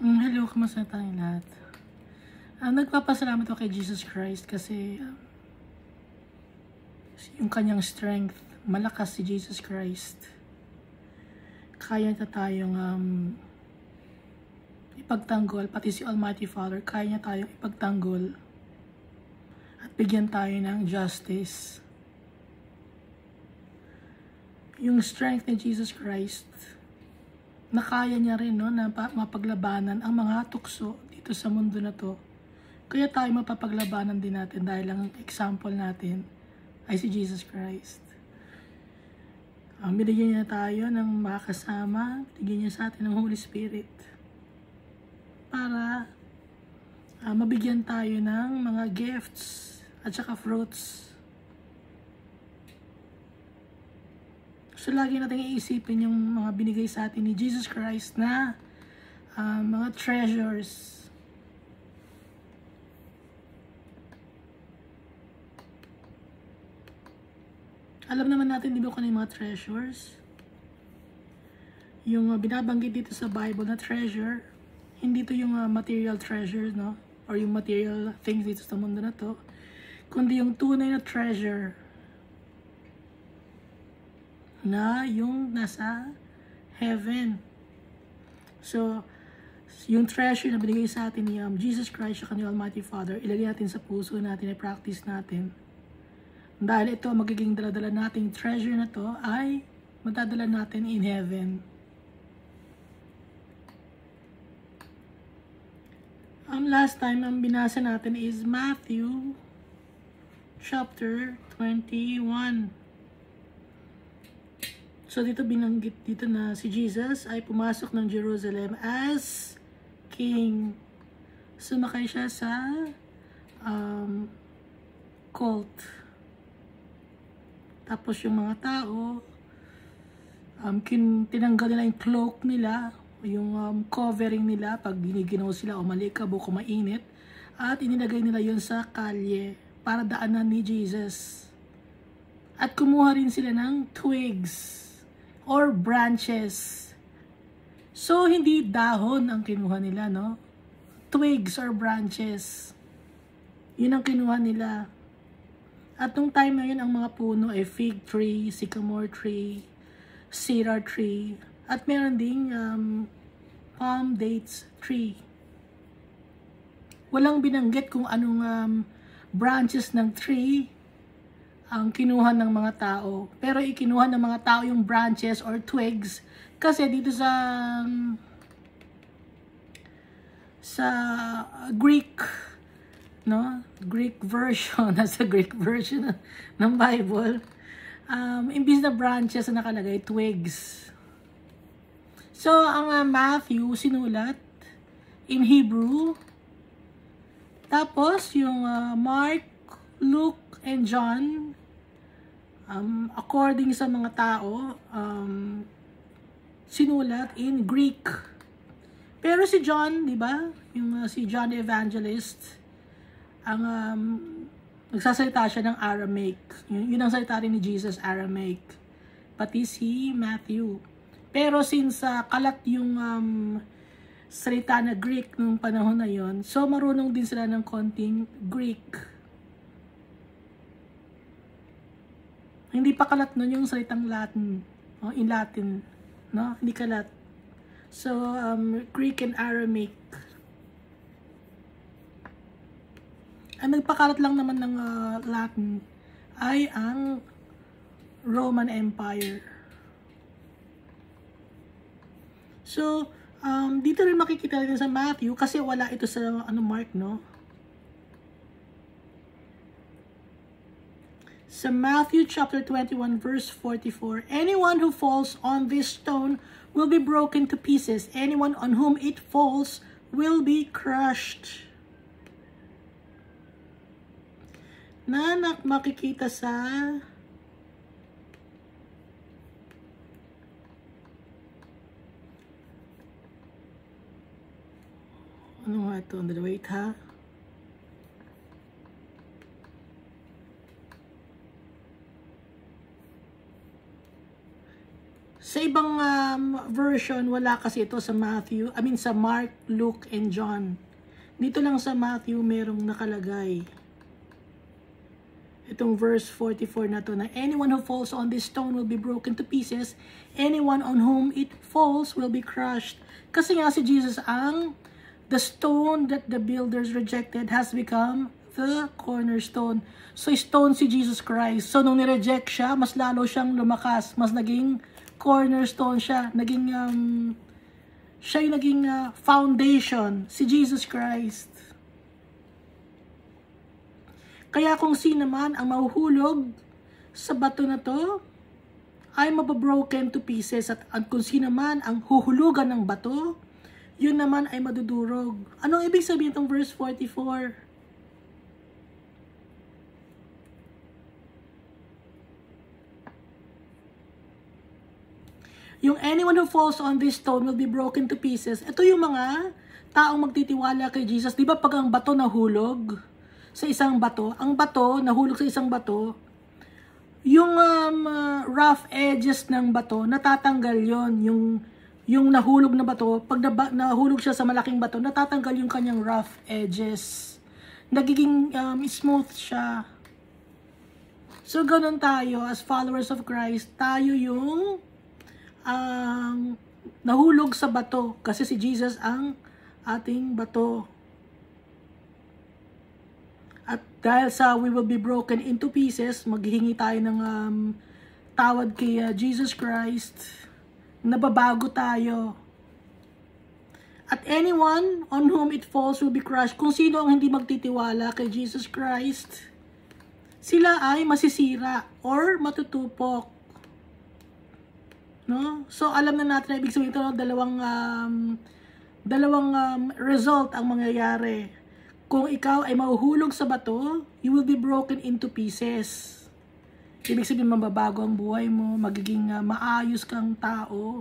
Hello, kamusta tayong lahat? Nagpapasalamat ako kay Jesus Christ kasi yung kanyang strength, malakas si Jesus Christ. Kaya niya tayong ipagtanggol, pati si Almighty Father, kaya niya tayong ipagtanggol at bigyan tayo ng justice. Yung strength ni Jesus Christ, na kaya niya rin na mapaglabanan ang mga tukso dito sa mundo na to. Kaya tayo mapapaglabanan din natin dahil ang example natin ay si Jesus Christ. Binigyan niya tayo ng makasama, binigyan niya sa atin ng Holy Spirit para mabigyan tayo ng mga gifts at saka fruits. So, lagi natin iisipin yung mga binigay sa atin ni Jesus Christ na mga treasures. Alam naman natin, di ba, kung ano yung mga treasures? Yung binabanggit dito sa Bible na treasure, hindi to yung material treasures, no? Or yung material things dito sa mundo na to, kundi yung tunay na treasure na yung nasa heaven. So, yung treasure na binigay sa atin ni Jesus Christ, yung Almighty Father, ilagay natin sa puso natin, i-practice natin. Dahil ito, magiging daladala nating treasure na to ay matadala natin in heaven. Last time, ang binasa natin is Matthew chapter 21. So, dito binanggit dito na si Jesus ay pumasok ng Jerusalem as king. Sumakay siya sa colt. Tapos yung mga tao, tinanggal nila yung cloak nila, yung covering nila pag giniginaw sila o malikab o kumainit, at inilagay nila yun sa kalye para daanan ni Jesus. At kumuha rin sila ng twigs or branches. So, hindi dahon ang kinuha nila, no? Twigs or branches. Yun ang kinuha nila. At nung time na yun, ang mga puno ay fig tree, sycamore tree, cedar tree, at meron ding palm dates tree. Walang binanggit kung anong branches ng tree ang kinuha ng mga tao. Pero ikinuha ng mga tao yung branches or twigs kasi dito sa Greek, no? Greek version, nasa Greek version ng Bible. Imbis na branches na nakalagay, twigs. So, ang Matthew sinulat in Hebrew. Tapos, yung Mark, Luke, and John, according sa mga tao, sinulat in Greek. Pero si John, di ba? Yung si John the Evangelist, nagsasalita siya ng Aramaic. Yun ang salita rin ni Jesus, Aramaic. Pati si Matthew. Pero since kalat yung salita na Greek nung panahon na yon, so marunong din sila ng konting Greek. Hindi pa kalat nun yung salitang Latin, in Latin, no? Hindi kalat. So, Greek and Aramaic. Ang nagpakalat lang naman ng Latin ay ang Roman Empire. So, dito rin makikita rin sa Matthew kasi wala ito sa Mark, no? Sa Matthew chapter 21 verse 44, anyone who falls on this stone will be broken to pieces. Anyone on whom it falls will be crushed. Na makikita sa ano nga ito? Wait ha. Sa ibang version, wala kasi ito sa sa Mark, Luke, and John. Dito lang sa Matthew, merong nakalagay. Itong verse 44 na to, na anyone who falls on this stone will be broken to pieces. Anyone on whom it falls will be crushed. Kasi nga si Jesus the stone that the builders rejected has become the cornerstone. So stone si Jesus Christ. So nung nireject siya, mas lalo siyang lumakas. Mas naging cornerstone siya. Siya yung naging foundation, si Jesus Christ. Kaya kung sino man ang mahuhulog sa bato na to, ay mababroken to pieces. At kung sino man ang huhulugan ng bato, yun naman ay madudurog. Anong ibig sabihin itong verse 44? Yung anyone who falls on this stone will be broken to pieces. Ito yung mga taong magtitiwala kay Jesus. Di ba pag ang bato nahulog sa isang bato, ang bato nahulog sa isang bato, yung rough edges ng bato, natatanggal yon. Yung nahulog na bato, pag nahulog siya sa malaking bato, natatanggal yung kanyang rough edges. Nagiging smooth siya. So, ganun tayo, as followers of Christ, tayo yung nahulog sa bato. Kasi si Jesus ang ating bato. At dahil sa we will be broken into pieces, maghihingi tayo ng tawad kay Jesus Christ. Nababago tayo. At anyone on whom it falls will be crushed. Kung sino ang hindi magtitiwala kay Jesus Christ, sila ay masisira or matutupok. No? So alam na natin, ibig sabihin ito, dalawang result ang mangyayari. Kung ikaw ay mahuhulog sa bato, you will be broken into pieces. Ibig sabihin, mababago ang buhay mo, magiging maayos kang tao.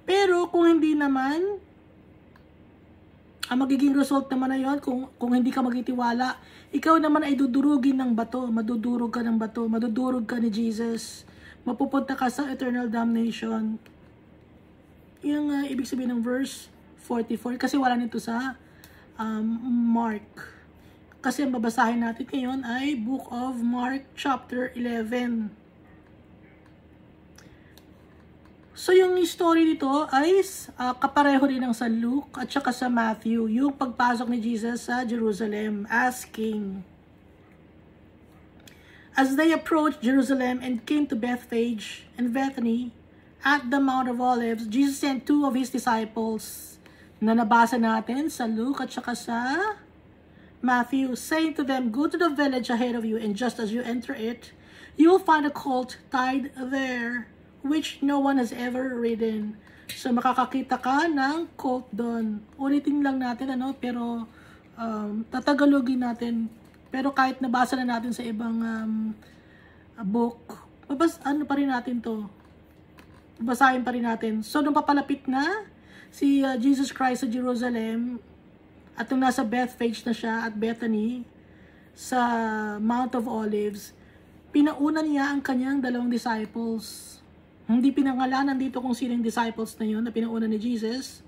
Pero kung hindi naman, ang magiging result naman na yun, kung hindi ka magtitiwala, ikaw naman ay dudurugin ng bato, madudurog ka ng bato, madudurog ka ni Jesus, mapupunta ka sa eternal damnation. Yung ibig sabihin ng verse 44, kasi wala nito sa Mark. Kasi ang babasahin natin ngayon ay Book of Mark chapter 11. So yung story nito ay kapareho rin ng sa Luke at saka sa Matthew, yung pagpasok ni Jesus sa Jerusalem as king. As they approached Jerusalem and came to Bethphage and Bethany at the Mount of Olives, Jesus sent two of his disciples na nabasa natin sa Luke at saka sa Matthew, saying to them, "Go to the village ahead of you, and just as you enter it, you will find a colt tied there, which no one has ever ridden." So makakakita ka ng colt doon. Ulitin lang natin, pero tatagalogin natin. Pero kahit nabasa na natin sa ibang book, pa rin natin to. Basahin pa rin natin. So nung papalapit na si Jesus Christ sa Jerusalem, at nung nasa Bethphage na siya at Bethany sa Mount of Olives, pinauna niya ang kanyang dalawang disciples. Hindi pinangalanan dito kung sino yung disciples na yun na pinauna ni Jesus.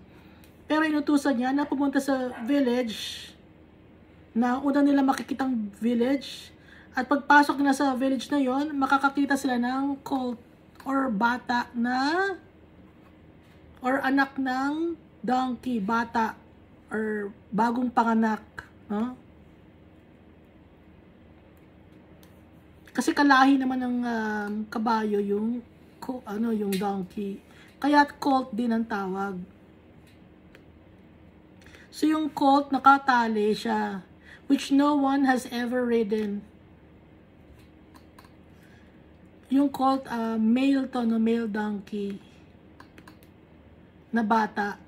Pero inutusan niya na pumunta sa village na una nila makikitang village. At pagpasok na sa village na yon, makakakita sila ng colt or bata na or anak ng donkey, bata or bagong panganak, no? Kasi kalahi naman ng kabayo yung donkey. Kaya colt din ang tawag. So yung colt nakatali siya, which no one has ever ridden. Yung colt male donkey na bata.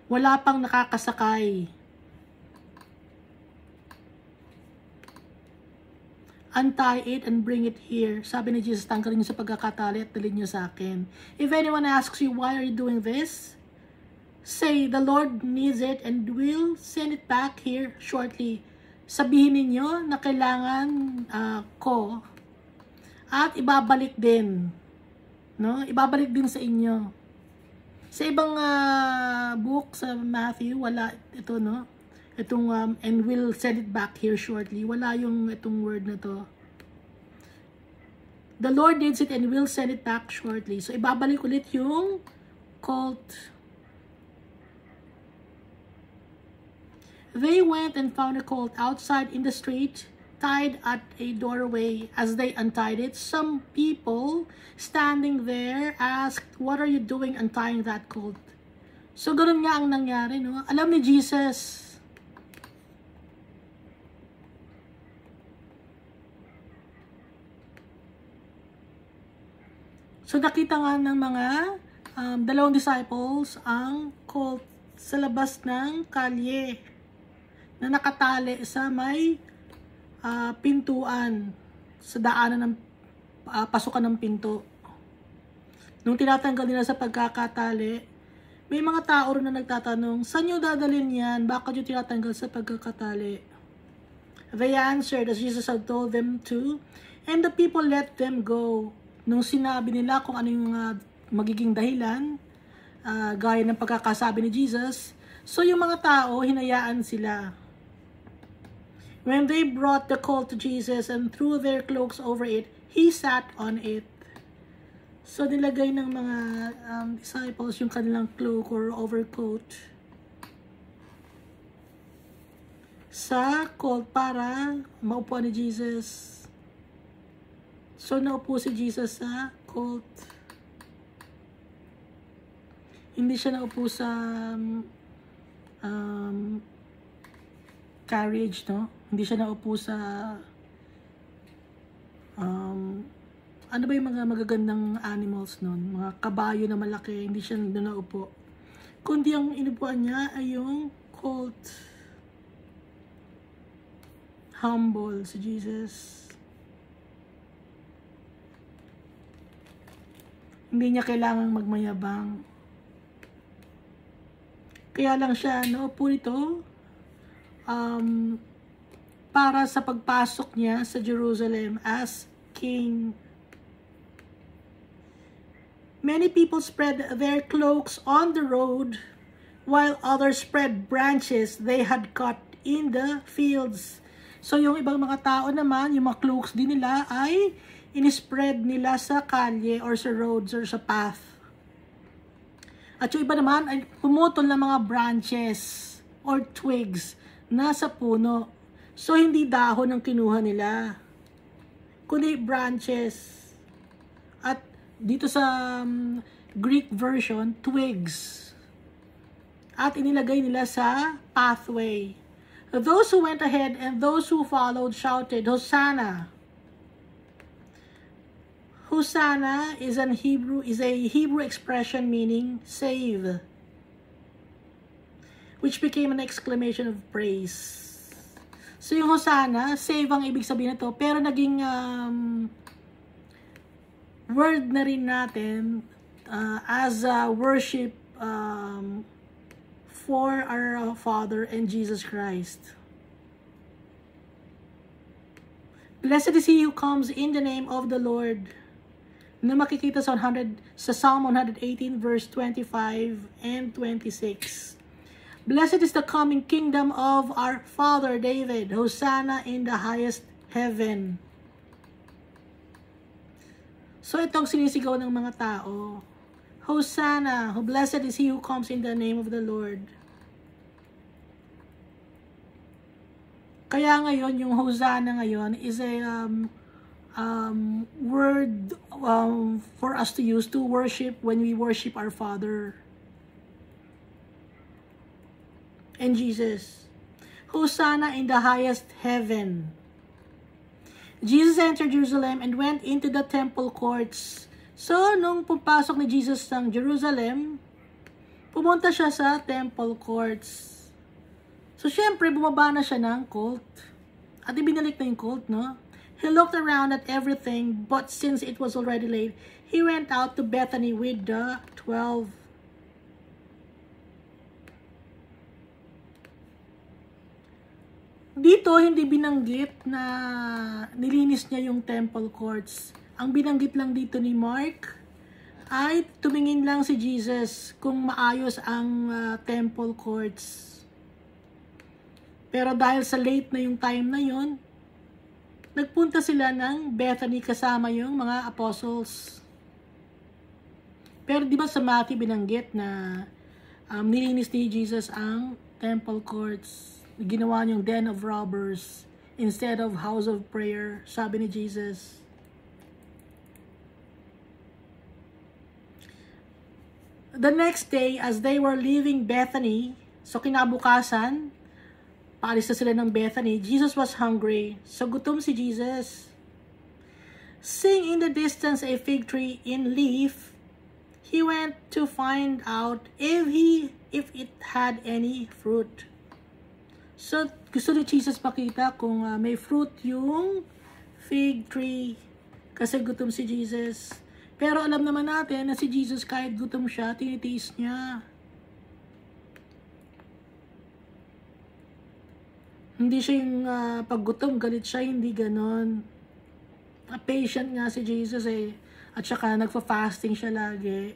Wala pang nakakasakay. Untie it and bring it here. Sabi ni Jesus, tanggalin niyo sa pagkakatali at dalhin niyo sa akin. If anyone asks you, why are you doing this? Say, the Lord needs it and will send it back here shortly. Sabihin ninyo na kailangan ko at ibabalik din. No? Ibabalik din sa inyo. Sa ibang book, sa Matthew, wala ito, no? Itong, and we'll send it back here shortly. Wala yung itong word na to. The Lord needs it and we'll send it back shortly. So, ibabalik ulit yung colt. They went and found a colt outside in the street, tied at a doorway. As they untied it, some people standing there asked, "What are you doing untying that colt?" So, ganun nga ang nangyari, no? Alam ni Jesus. So, nakita nga ng mga dalawang disciples ang colt sa labas ng kalye na nakatali sa may pintuan, sa daanan ng pasukan ng pinto. Nung tinatanggal nila sa pagkakatali, may mga tao rin na nagtatanong, saan nyo dadalhin yan? Bakit yung tinatanggal sa pagkakatali? They answered as Jesus had told them to, and the people let them go. Nung sinabi nila kung ano yung magiging dahilan, gaya ng pagkakasabi ni Jesus, so yung mga tao, hinayaan sila. When they brought the colt to Jesus and threw their cloaks over it, He sat on it. So, nilagay ng mga disciples yung kanilang cloak or overcoat sa colt para maupuan ni Jesus. So, naupo si Jesus sa colt. Hindi siya naupo sa carriage, no? Hindi siya naupo sa ano ba yung mga magagandang animals nun? Mga kabayo na malaki, hindi siya doon naupo. Kundi ang inupuan niya ay yung colt. Humble si Jesus. Hindi niya kailangang magmayabang. Kaya lang siya naupo nito para sa pagpasok niya sa Jerusalem as king. Many people spread their cloaks on the road, while others spread branches they had cut in the fields. So yung ibang mga tao naman, yung mga cloaks din nila ay inispread nila sa kalye or sa roads or sa path. At yung iba naman ay pumutol ng mga branches or twigs na sa puno. So hindi dahon ang kinuha nila, kundi branches. At dito sa Greek version, twigs. At inilagay nila sa pathway. Those who went ahead and those who followed shouted, Hosanna! Hosanna is a Hebrew expression meaning save, which became an exclamation of praise. So yung Hosanna, save ang ibig sabihin nito, pero naging word na rin natin as a worship for our Father and Jesus Christ. Blessed is he who comes in the name of the Lord. Na makikita sa Psalm 118 verse 25 and 26. Blessed is the coming kingdom of our father David. Hosanna in the highest heaven. So itong sinisigaw ng mga tao. Hosanna, blessed is he who comes in the name of the Lord. Kaya ngayon, yung Hosanna ngayon is a word for us to use to worship when we worship our Father and Jesus. Hosanna in the highest heaven. Jesus entered Jerusalem and went into the temple courts. So, nung pupasok ni Jesus ng Jerusalem, pumunta siya sa temple courts. So, syempre, bumaba na siya ng colt. At ibinalik na yung colt, no? He looked around at everything, but since it was already late, he went out to Bethany with the 12. Dito, hindi binanggit na nilinis niya yung temple courts. Ang binanggit lang dito ni Mark ay tumingin lang si Jesus kung maayos ang temple courts. Pero dahil sa late na yung time na yon, nagpunta sila ng Bethany kasama yung mga apostles. Pero di ba sa Matthew binanggit na nilinis ni Jesus ang temple courts, ginawa niyang den of robbers instead of house of prayer, sabi ni Jesus. The next day, as they were leaving Bethany, so kinabukasan, paalis na sila ng Bethany, Jesus was hungry. So gutom si Jesus. Seeing in the distance a fig tree in leaf, he went to find out if it had any fruit. So gusto ni Jesus makita kung may fruit yung fig tree. Kasi gutom si Jesus. Pero alam naman natin na si Jesus kahit gutom siya, tinitiis niya. Hindi siya yung pag gutom, galit siya, hindi ganon. Patient nga si Jesus eh. At saka nagfa-fasting siya lagi.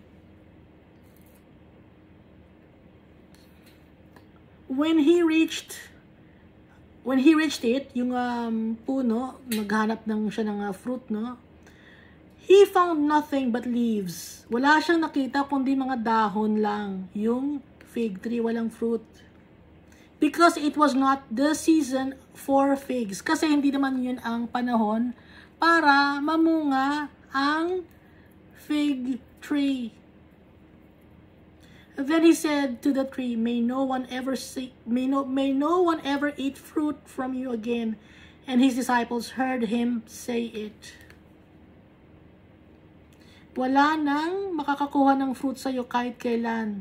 When he reached it, yung puno, maghanap siya ng fruit, no? He found nothing but leaves. Wala siyang nakita kundi mga dahon lang. Yung fig tree, walang fruit. Because it was not the season for figs. Kasi hindi naman yun ang panahon para mamunga ang fig tree. Then he said to the tree, may no one ever eat fruit from you again. And his disciples heard him say it. Wala nang makakakuha ng fruit sa'yo kahit kailan.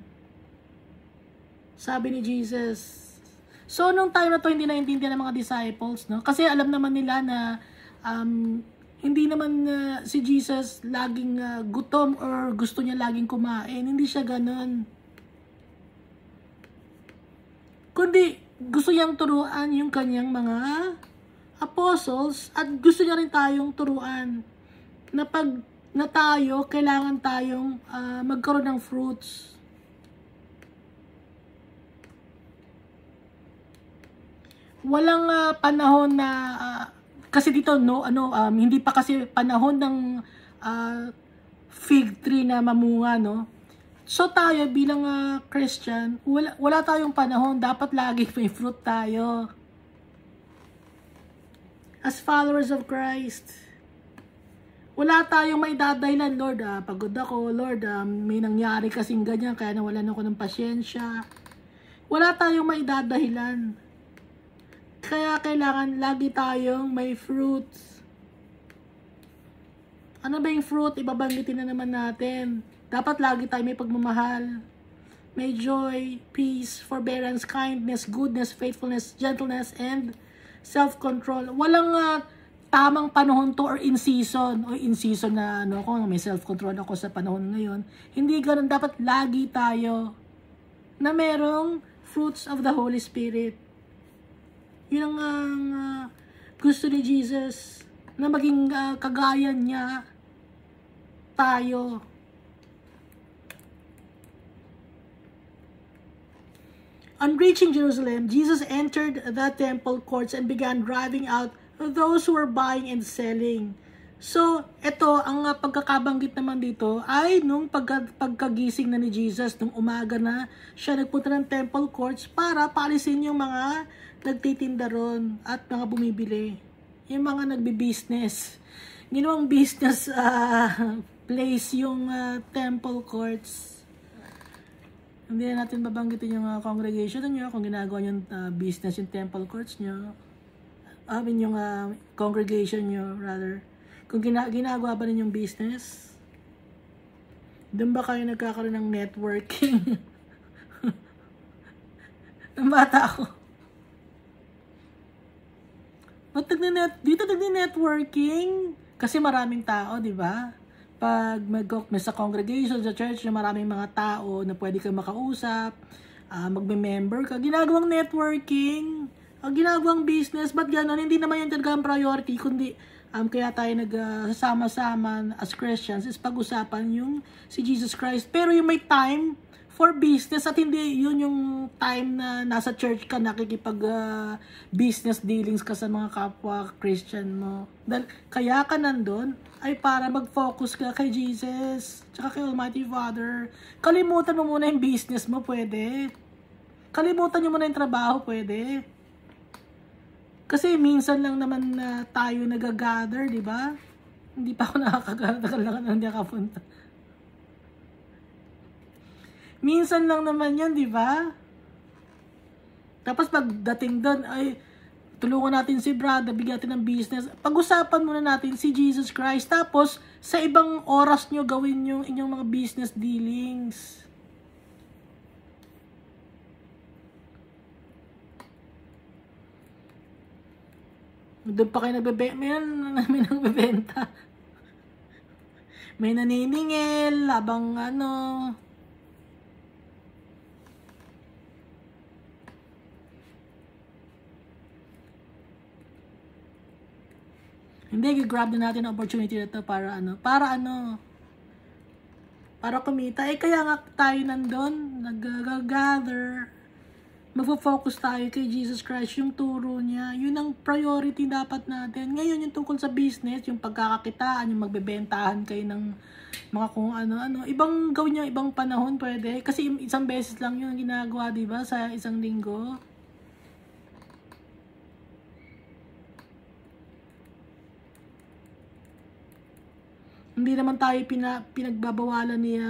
Sabi ni Jesus. So, nung time na to, hindi naintindihan ng mga disciples, no? Kasi alam naman nila na hindi naman si Jesus laging gutom or gusto niya laging kumain. Hindi siya ganun. Kundi, gusto niyang turuan yung kanyang mga apostles at gusto niya rin tayong turuan na pag na tayo, kailangan tayong magkaroon ng fruits. Walang panahon na kasi dito hindi pa kasi panahon ng fig tree na mamunga, no. So tayo bilang Christian, wala tayong panahon, dapat lagi may fruit tayo. As followers of Christ. Wala tayong may dadaylan, Lord, pagod ako, Lord, may nangyari kasing ganyan, kaya nawalan ako ng pasyensya. Wala tayong may dadahilan. Kaya kailangan lagi tayong may fruits. Ano ba yung fruit? Ibabanggitin na naman natin. Dapat lagi tayo may pagmamahal. May joy, peace, forbearance, kindness, goodness, faithfulness, gentleness, and self-control. Walang tamang panahon to or in season na kung may self-control ako sa panahon ngayon. Hindi ganun. Dapat lagi tayo na merong fruits of the Holy Spirit. Yun ang gusto ni Jesus, na maging kagaya niya tayo. On reaching Jerusalem, Jesus entered the temple courts and began driving out those who were buying and selling. So, ito, ang pagkakabanggit naman dito ay nung pagkagising na ni Jesus, nung umaga na siya nagpunta ng temple courts para paalisin yung mga nagtitinda ron at mga bumibili. Yung mga nagbi-business. Ginawang business place yung temple courts. Hindi na natin babanggitin yung congregation nyo kung ginagawa yung business yung temple courts nyo. Yung congregation nyo, rather. Kung ginagawa ba ninyong business, doon ba kayo nagkakaroon ng networking? Ang bata ako. Dito nagni-networking. Kasi maraming tao, di ba? Pag may sa congregation, sa church, na maraming mga tao na pwede kang makausap, magme-member ka, ginagawang networking, ginagawang business, ba't gano'n? Hindi naman yan talaga ang priority, kundi Kaya tayo nagsama-sama as Christians is pag-usapan yung si Jesus Christ. Pero yung may time for business at hindi yun yung time na nasa church ka nakikipag business dealings ka sa mga kapwa Christian mo. Dahil kaya ka nandun ay para mag-focus ka kay Jesus tsaka kay Almighty Father. Kalimutan mo muna yung business mo, pwede. Kalimutan nyo muna yung trabaho, pwede. Kasi minsan lang naman na tayo nag-gather, di ba? Hindi pa ako nakakagather lang na hindi nakapunta. Minsan lang naman yan, di ba? Tapos pagdating doon, ay, tulungan natin si brother, bigyan natin ng business. Pag-usapan muna natin si Jesus Christ. Tapos, sa ibang oras nyo gawin yung inyong mga business dealings. Doon pa kayo may nagbebenta. May naniningil, habang ano. Hindi, grab na natin ang opportunity na ito para para kumita. Kaya nga tayo nandun, nag-gather, magfo-focus tayo kay Jesus Christ, yung turo niya. Yun ang priority dapat natin. Ngayon, yung tungkol sa business, yung pagkakakitaan, yung magbebentahan kayo ng mga kung ano-ano. Ibang gawin niya, ibang panahon pwede. Kasi isang beses lang yun ginagawa, diba, sa isang linggo. Hindi naman tayo pinagbabawalan ni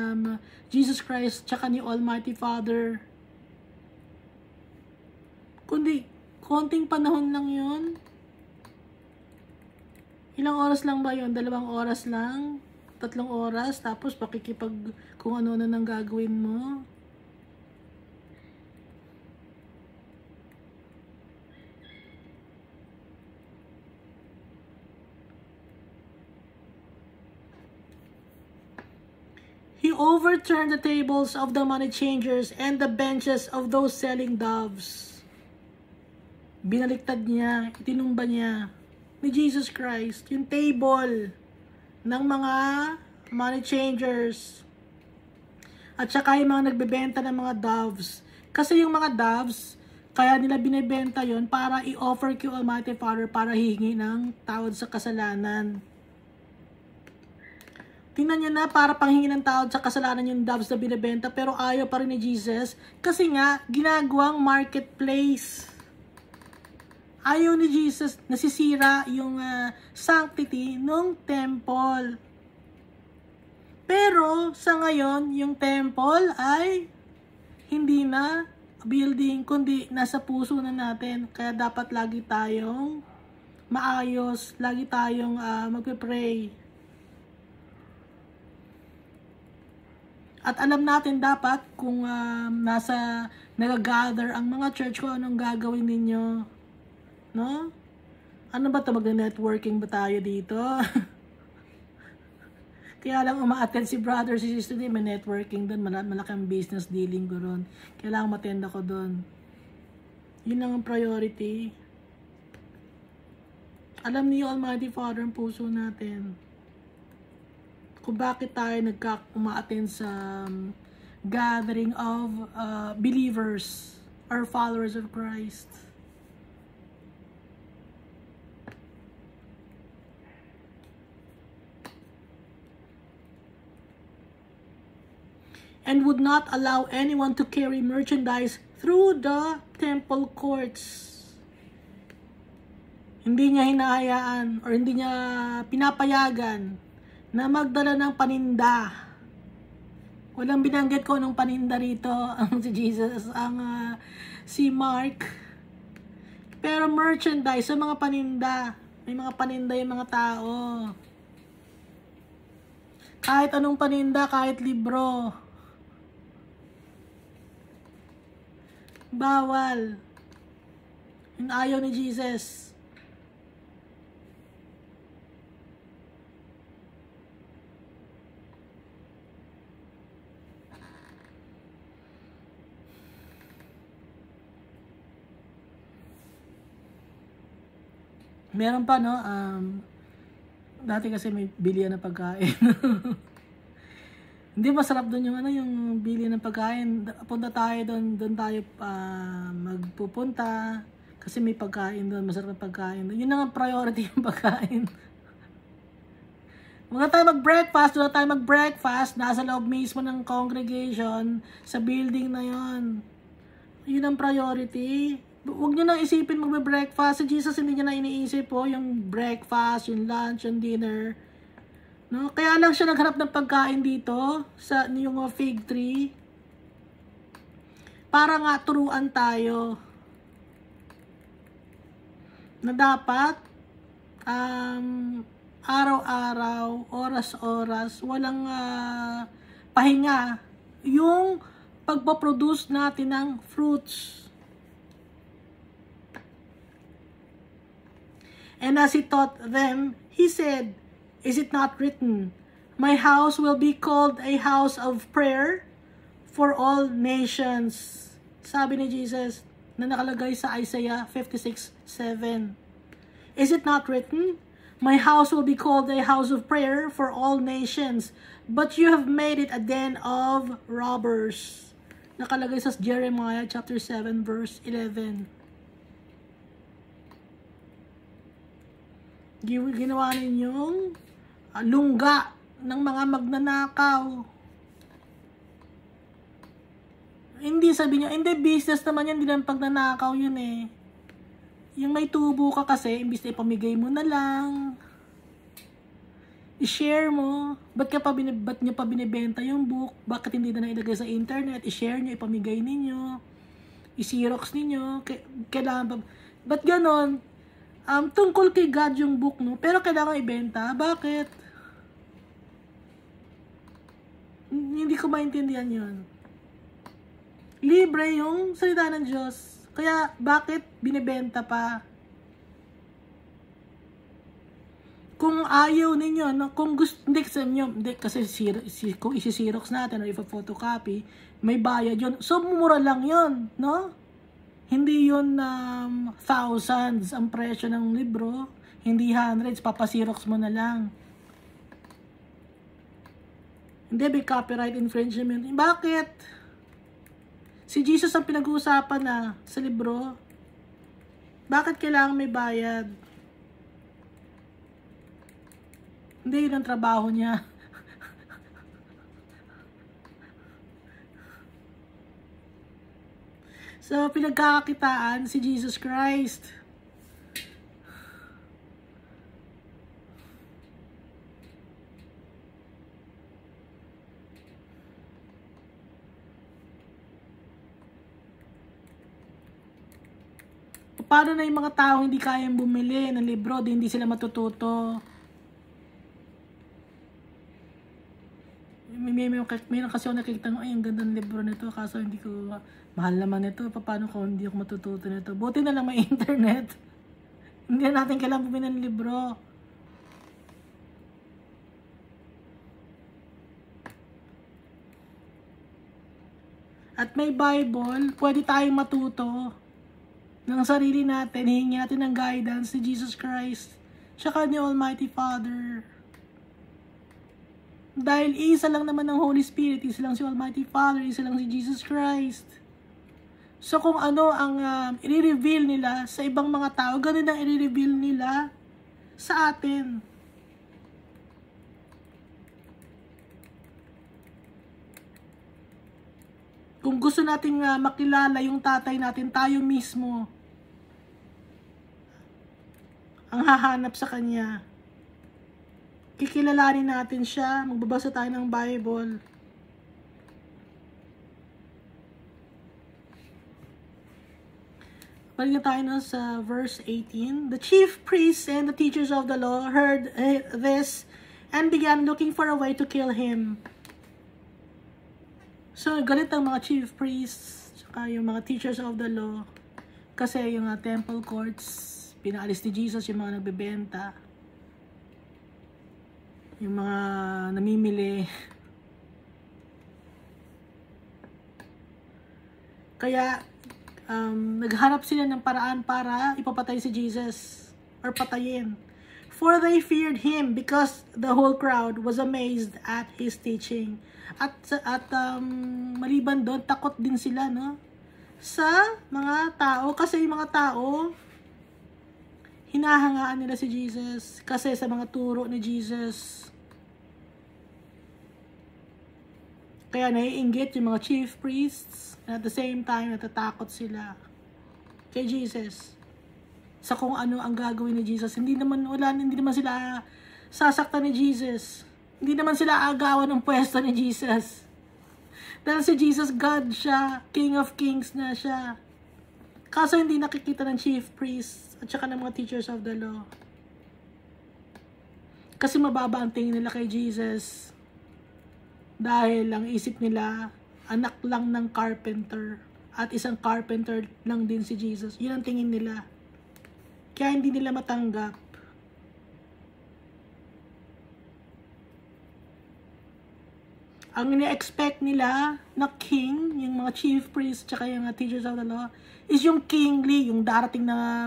Jesus Christ tsaka ni Almighty Father. Kundi, konting panahon lang yun. Ilang oras lang ba yun? 2 oras lang? 3 oras? Tapos pakikipag kung ano na nang gagawin mo. He overturned the tables of the money changers and the benches of those selling doves. Binaliktad niya, itinumba niya ni Jesus Christ yung table ng mga money changers at saka yung mga nagbebenta ng mga doves. Kasi yung mga doves, kaya nila binibenta yon para i-offer kay Almighty Father para hihingi ng tawad sa kasalanan. Tingnan nyo na, para panghingi ng tawad sa kasalanan yung doves na binibenta, pero ayaw pa rin ni Jesus kasi nga ginagawang marketplace. Ayaw ni Jesus, nasisira yung sanctity ng temple. Pero sa ngayon, yung temple ay hindi na building, kundi nasa puso na natin. Kaya dapat lagi tayong maayos, lagi tayong magpe-pray. At alam natin dapat kung nag-gather ang mga church ko, anong gagawin ninyo. No? Ano ba ito? Mag-networking ba tayo dito? Kaya lang umaattend si brother, si sister, may networking doon. Malaki ang business dealing ko doon. Kailangan matend ako doon. Yun lang ang priority. Alam niyo, Almighty Father, ang puso natin. Kung bakit tayo uma-attend sa gathering of believers or followers of Christ. And would not allow anyone to carry merchandise through the temple courts. Hindi niya hinahayaan or hindi niya pinapayagan na magdala ng paninda. Walang binanggit ko nung paninda rito ang si Jesus, ang si Mark. Pero merchandise, sa mga paninda. May mga paninda yung mga tao. Kahit anong paninda, kahit libro. Bawal. Yung ayaw ni Jesus. Meron pa, no? Dati kasi may bilihan ng pagkain. Hindi masarap doon yung yung bilihan ng pagkain. Punta tayo doon tayo magpupunta kasi may pagkain doon, masarap na pagkain doon. Yun na nga priority yung pagkain. Mga tayo mag-breakfast, nasa loob mismo ng congregation, sa building na yon. Yun ang priority. Huwag nyo nang isipin magbe-breakfast. Si Jesus hindi niya na iniisip po yung breakfast, yung lunch, yung dinner. No? Kaya lang siya naghanap ng pagkain dito sa yung fig tree. Para nga turuan tayo na dapat araw-araw, oras-oras, walang pahinga yung pagpaproduce natin ng fruits. And as he taught them, he said, "Is it not written, my house will be called a house of prayer for all nations?" Sabi ni Jesus na nakalagay sa Isaiah 56:7. Is it not written, my house will be called a house of prayer for all nations, but you have made it a den of robbers. Nakalagay sa Jeremiah chapter 7 verse 11. Ginawa ninyong lungga ng mga magnanakaw. Hindi sabi niyo, hindi business naman yan, hindi lang pagnanakaw yun eh. Yung may tubo ka kasi, imbis na ipamigay mo na lang, i-share mo, ba't nyo pa binibenta yung book, bakit hindi na ilagay sa internet, i-share nyo, ipamigay ninyo, i-xerox ninyo, kailangan pa, ba't ganon? Tungkol kay God yung book, no? Pero kailangan ibenta, bakit? Hindi ko maintindihan yun. Libre yung salita ng Diyos. Kaya, bakit binibenta pa? Kung ayaw ninyo, no? Kung gusto, hindi kasi kung isi-xerox natin o ipa-photocopy, may bayad yun. So, mura lang yun, no? Hindi yun thousands ang presyo ng libro. Hindi hundreds, papasirox mo na lang. Hindi, may copyright infringement. Bakit? Si Jesus ang pinag-uusapan na sa libro. Bakit kailangan may bayad? Hindi yun ang trabaho niya. So, pinagkakakitaan si Jesus Christ. Paano na yung mga tao hindi kayang bumili ng libro, di hindi sila matututo? May kasi ako nakikita ay, ang ganda ng libro nito, kaso hindi ko, mahal naman ito, paano ko hindi ako matututo nito? Buti na lang may internet. Hindi na natin kailangan bumili ng libro. At may Bible, pwede tayong matuto ng sarili natin, hihingi natin ng guidance ni Jesus Christ, tsaka ni Almighty Father. Dahil isa lang naman ng Holy Spirit, isa lang si Almighty Father, isa lang si Jesus Christ. So kung ano ang i-reveal nila sa ibang mga tao, ganun ang i-reveal nila sa atin. Kung gusto nating makilala yung tatay natin, tayo mismo ang hahanap sa kanya. Kikilalanin natin siya, magbabasa tayo ng Bible. Balik na tayo sa verse 18. The chief priests and the teachers of the law heard this and began looking for a way to kill him. So, galit ang mga chief priests, saka yung mga teachers of the law, kasi yung temple courts, pinaalis ni Jesus yung mga nagbebenta, yung mga namimili. Kaya, naghanap sila ng paraan para ipapatay si Jesus or patayin. For they feared him because the whole crowd was amazed at his teaching. At maliban doon, takot din sila, no? Sa mga tao, kasi yung mga tao, hinahangaan nila si Jesus kasi sa mga turo ni Jesus. Kaya naiinggit yung mga chief priests, and at the same time, natatakot sila kay Jesus. Sa kung ano ang gagawin ni Jesus. Hindi naman sila sasaktan ni Jesus. Hindi naman sila agawan ng pwesto ni Jesus. Dahil si Jesus, God siya. King of Kings na siya. Kaso hindi nakikita ng chief priests at saka ng mga teachers of the law. Kasi mababa ang tingin nila kay Jesus. Dahil ang isip nila, anak lang ng carpenter. At isang carpenter lang din si Jesus. Yun ang tingin nila. Kaya hindi nila matanggap. Ang ina-expect nila na king, yung mga chief priests tsaka yung teachers of the law, is yung kingly, yung darating na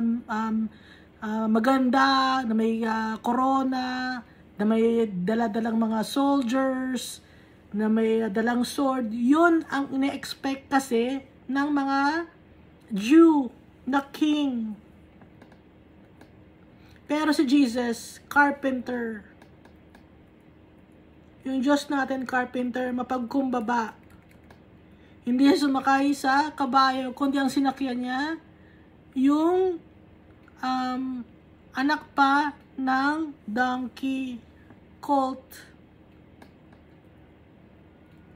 maganda, na may corona, na may dala-dalang mga soldiers, na may dalang sword. Yun ang ina-expect kasi ng mga Jew na king. Pero si Jesus, carpenter. Yung Diyos natin, carpenter, mapagkumbaba. Hindi siya sumakay sa kabayo, kundi ang sinakyan niya, yung anak pa ng donkey, colt.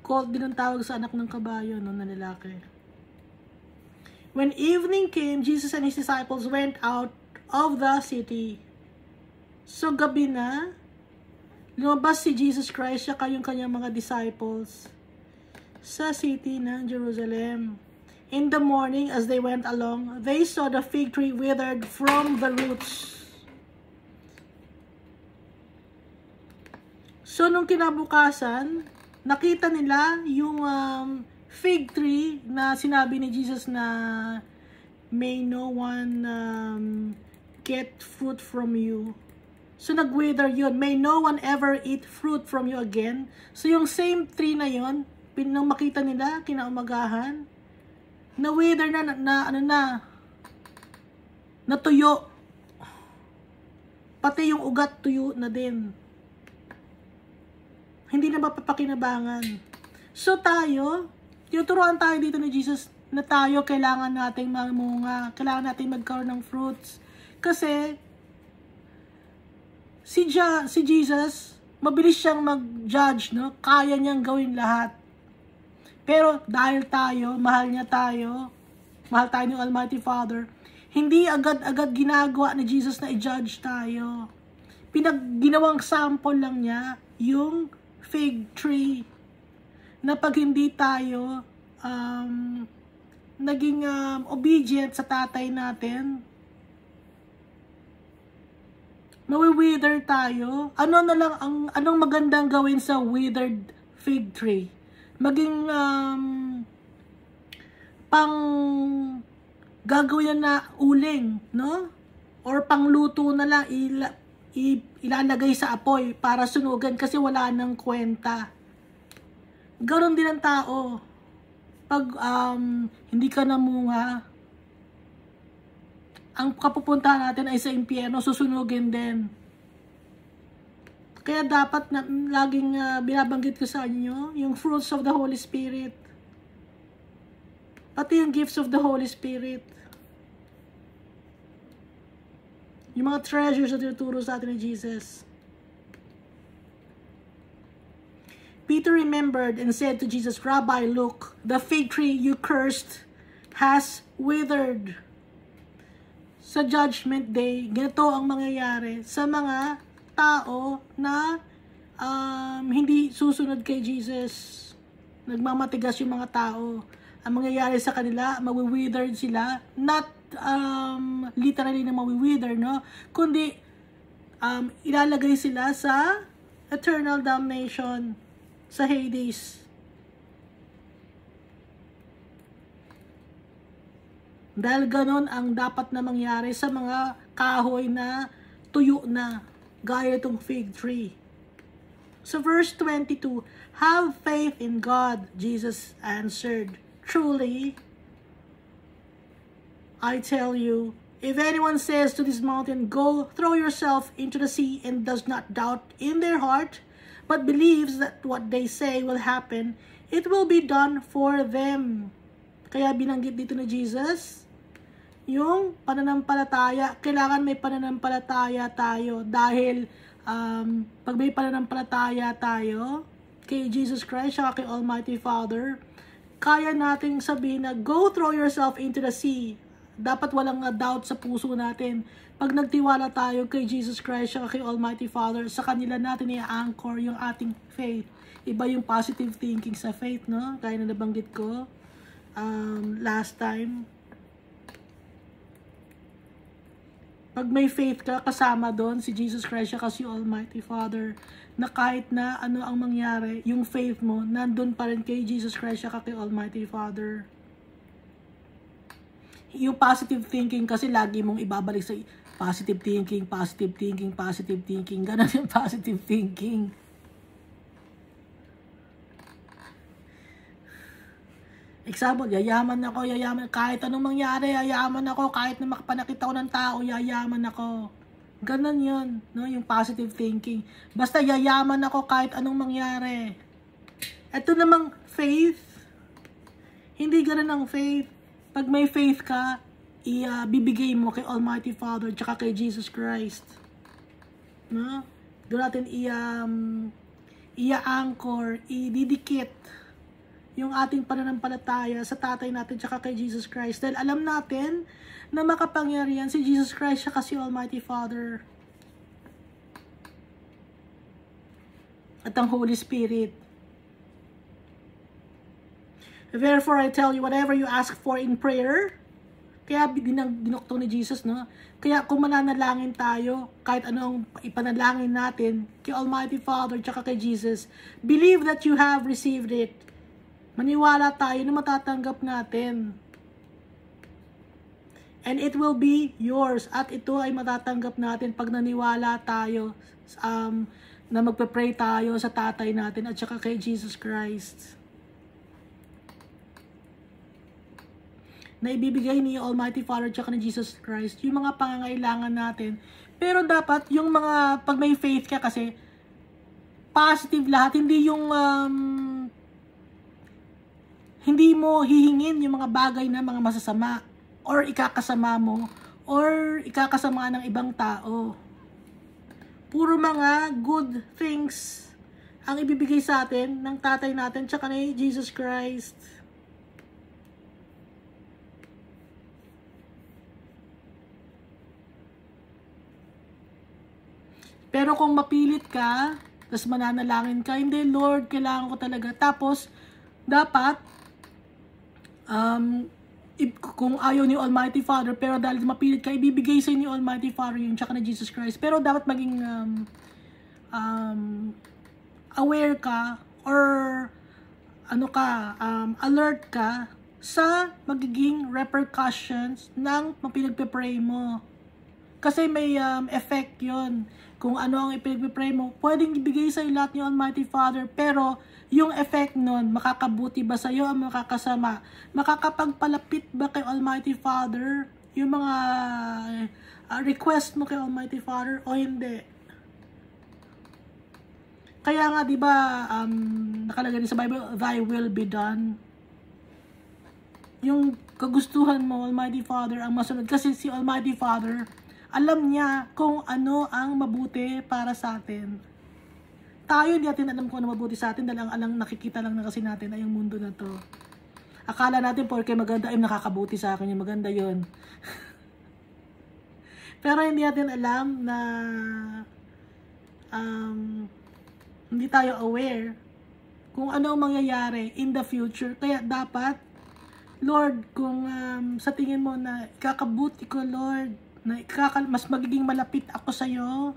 Colt din ang tawag sa anak ng kabayo, no, na lalaki. When evening came, Jesus and his disciples went out of the city. So gabi na, lumabas si Jesus Christ siya kayong kanyang mga disciples sa city ng Jerusalem. In the morning, as they went along, they saw the fig tree withered from the roots. So nung kinabukasan, nakita nila yung fig tree na sinabi ni Jesus na may no one get fruit from you. So nag-wither yun. May no one ever eat fruit from you again. So yung same tree na yun, nung makita nila, kinaumagahan, na-wither na natuyo. Pati yung ugat tuyo na din. Hindi na mapapakinabangan. So tayo, tinuturuan tayo dito ni Jesus na tayo kailangan nating mamunga, kailangan nating magkaroon ng fruits. Kasi si Jesus, mabilis siyang mag-judge, no? Kaya niyang gawin lahat. Pero dahil mahal tayo ng Almighty Father, hindi agad-agad ginagawa ni Jesus na i-judge tayo. Ginawang sample lang niya yung fig tree na pag hindi tayo naging obedient sa tatay natin, mawi-wither tayo. Anong magandang gawin sa withered fig tree? Maging pang gagawin na uling, no? Or pangluto na lang, ilalagay sa apoy para sunugan kasi wala nang kwenta. Ganon din ang tao. Pag hindi ka namunga, ang kapupuntahan natin ay sa impyerno, susunugin din. Kaya dapat na laging binabanggit ko sa inyo yung fruits of the Holy Spirit. Pati yung gifts of the Holy Spirit. Yung mga treasures na tinuturo sa atin ni Jesus. Peter remembered and said to Jesus, Rabbi, look, the fig tree you cursed has withered. Sa judgment day, ganito ang mangyayari sa mga tao na hindi susunod kay Jesus. Nagmamatigas yung mga tao. Ang mangyayari sa kanila, mawi-withered sila. Not literally na mawi-wither, no? Kundi ilalagay sila sa eternal damnation, sa Hades. Dahil ganon ang dapat na mangyari sa mga kahoy na tuyo na. gaya itong fig tree. So verse 22, have faith in God, Jesus answered. Truly, I tell you, if anyone says to this mountain, go throw yourself into the sea, and does not doubt in their heart, but believes that what they say will happen, it will be done for them. Kaya binanggit dito ni Jesus, yung pananampalataya, kailangan may pananampalataya tayo dahil pag may pananampalataya tayo kay Jesus Christ at kay Almighty Father, kaya nating sabihin na go throw yourself into the sea. Dapat walang doubt sa puso natin. Pag nagtiwala tayo kay Jesus Christ at kay Almighty Father, sa kanila natin i-anchor yung ating faith. Iba yung positive thinking sa faith, no? Kaya na nabanggit ko last time. Pag may faith ka, kasama doon si Jesus Christ kasi Almighty Father, na kahit na ano ang mangyari, yung faith mo, nandun pa rin kay Jesus Christ at kay Almighty Father. Yung positive thinking kasi lagi mong ibabalik sa positive thinking, positive thinking, positive thinking. Ganun yung positive thinking. Example, yayaman ako, kahit anong mangyari, yayaman ako, kahit na makapanakita ko ng tao, yayaman ako. Ganon yun, no? Yung positive thinking. Basta yayaman ako kahit anong mangyari. Ito namang faith, hindi ganon ang faith. Pag may faith ka, bibigay mo kay Almighty Father tsaka kay Jesus Christ. No? Doon natin i-anchor, ididikit yung ating pananampalataya sa tatay natin tsaka kay Jesus Christ. Dahil alam natin na makapangyarihan si Jesus Christ tsaka si Almighty Father. At ang Holy Spirit. Therefore, I tell you, whatever you ask for in prayer, kaya dinukto ni Jesus, no? Kaya kung mananalangin tayo, kahit anong ipanalangin natin kay Almighty Father tsaka kay Jesus, believe that you have received it. Maniwala tayo na matatanggap natin. And it will be yours. At ito ay matatanggap natin pag naniwala tayo na magpe-pray tayo sa tatay natin at saka kay Jesus Christ. Na ibibigay ni Almighty Father at saka ni Jesus Christ yung mga pangangailangan natin. Pero dapat yung mga, pag may faith ka kasi, positive lahat. Hindi yung hindi mo hihingin yung mga bagay na mga masasama or ikakasama mo or ikakasama ng ibang tao. Puro mga good things ang ibibigay sa atin ng tatay natin tsaka ni Jesus Christ. Pero kung mapilit ka, tapos mananalangin ka, hindi, Lord, kailangan ko talaga. Tapos, dapat, kung ayaw ni Almighty Father, pero dahil mapilit ka, ibibigay sa ni Almighty Father yun, tsaka na Jesus Christ. Pero dapat maging aware ka, or alert ka sa magiging repercussions ng pinagpe-pray mo. Kasi may effect yun. Kung ano ang ipinagpipray mo, pwedeng ibigay sa lahat ni Almighty Father, pero yung effect nun, makakabuti ba sa iyo o makakasama? Makakapagpalapit ba kay Almighty Father yung mga request mo kay Almighty Father o hindi? Kaya nga, di ba, nakalagay sa Bible, thy will be done. Yung kagustuhan mo, Almighty Father, ang masunod. Kasi si Almighty Father, alam niya kung ano ang mabuti para sa atin. Tayo hindi natin alam kung ano mabuti sa atin dahil ang nakikita lang na kasi natin ay yung mundo na to. Akala natin porque maganda ay nakakabuti sa akin, yung maganda yon. Pero hindi natin alam na hindi tayo aware kung ano ang mangyayari in the future. Kaya dapat, Lord, kung sa tingin mo na ikakabuti ko, Lord, na mas magiging malapit ako sa iyo,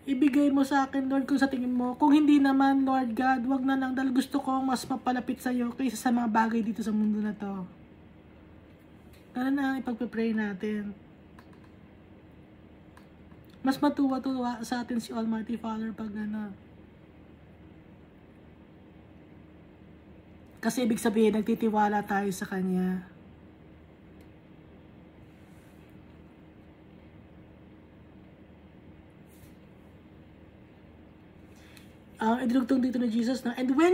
ibigay mo sa akin, Lord, kung sa tingin mo. Kung hindi naman, Lord God, wag na lang dahil gusto ko mas mapalapit sa iyo kaysa sa mga bagay dito sa mundo na to. Ganun na ipagpe-pray natin. Mas matuwa-tuwa sa atin si Almighty Father pag kasi ibig sabihin, nagtitiwala tayo sa Kanya. Idulugtong dito na Jesus, no? And when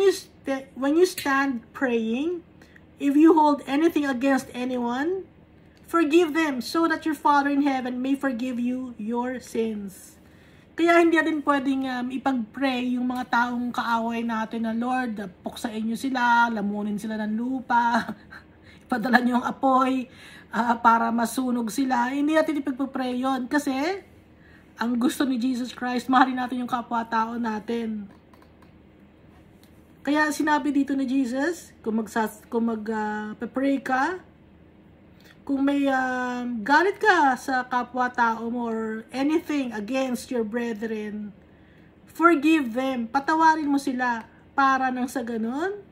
you stand praying, if you hold anything against anyone, forgive them, so that your Father in heaven may forgive you your sins. Kaya hindi natin pwedeng ipag-pray yung mga taong kaaway natin na, Lord, puksain nyo sila, lamunin sila ng lupa, ipadala nyo ang apoy para masunog sila. Hindi natin ipag-pray yun kasi ang gusto ni Jesus Christ, mahalin natin yung kapwa-tao natin. Kaya sinabi dito ni Jesus, kung mag-pray ka, kung may galit ka sa kapwa-tao mo or anything against your brethren, forgive them. Patawarin mo sila para nang sa ganun,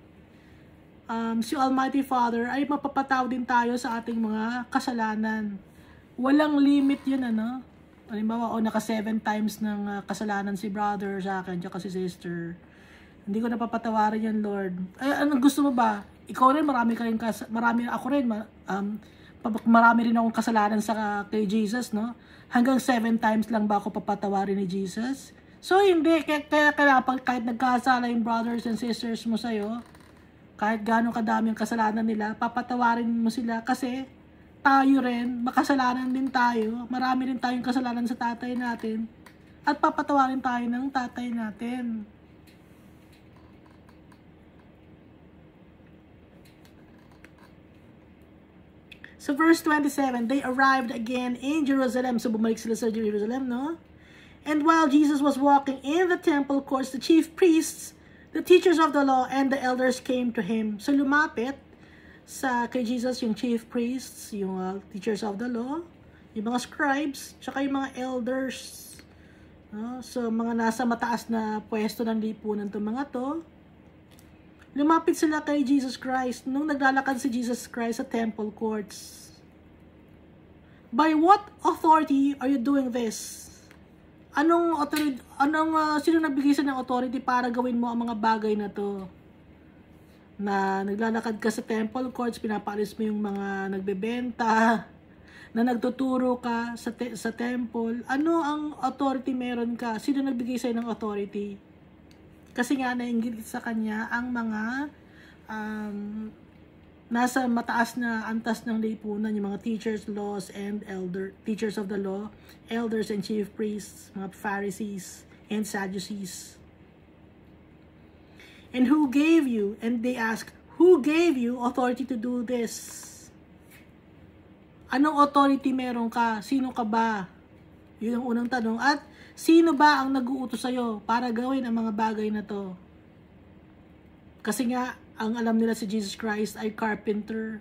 si Almighty Father ay mapapataw din tayo sa ating mga kasalanan. Walang limit yun, ano? Halimbawa, naka 7 times ng kasalanan si brother sa akin, tsaka si sister. Hindi ko napapatawarin yan, Lord. Ay, anong gusto mo ba? Ikaw rin, marami ako rin, marami rin akong kasalanan kay Jesus, no? Hanggang 7 times lang ba ako papatawarin ni Jesus? So, hindi. Kaya kahit nagkasala yung brothers and sisters mo sa'yo, kahit gano'ng kadami yung kasalanan nila, papatawarin mo sila kasi tayo rin, makasalanan din tayo. Marami rin tayong kasalanan sa tatay natin. At papatawarin tayo ng tatay natin. So verse 27, they arrived again in Jerusalem. So bumalik sila sa Jerusalem, no? And while Jesus was walking in the temple courts, the chief priests, the teachers of the law, and the elders came to him. So lumapit kay Jesus yung chief priests, yung teachers of the law, yung mga scribes, tsaka yung mga elders. No? So mga nasa mataas na pwesto ng lipunan itong mga to. Lumapit sila kay Jesus Christ nung naglalakad si Jesus Christ sa temple courts. By what authority are you doing this? Sino nagbigay sa ng authority para gawin mo ang mga bagay na to? Na naglalakad ka sa temple courts, pinapaalis mo yung mga nagbebenta, na nagtuturo ka sa temple. Ano ang authority meron ka? Sino nagbigay sa'yo ng authority? Kasi nga nainggit sa kanya ang mga nasa mataas na antas ng lipunan, yung mga teachers of the law, elders and chief priests, mga Pharisees and Sadducees. And they ask, who gave you authority to do this? Anong authority meron ka? Sino ka ba? Yun ang unang tanong. At sino ba ang nag-uutos sa'yo para gawin ang mga bagay na to? Kasi nga, ang alam nila si Jesus Christ ay carpenter.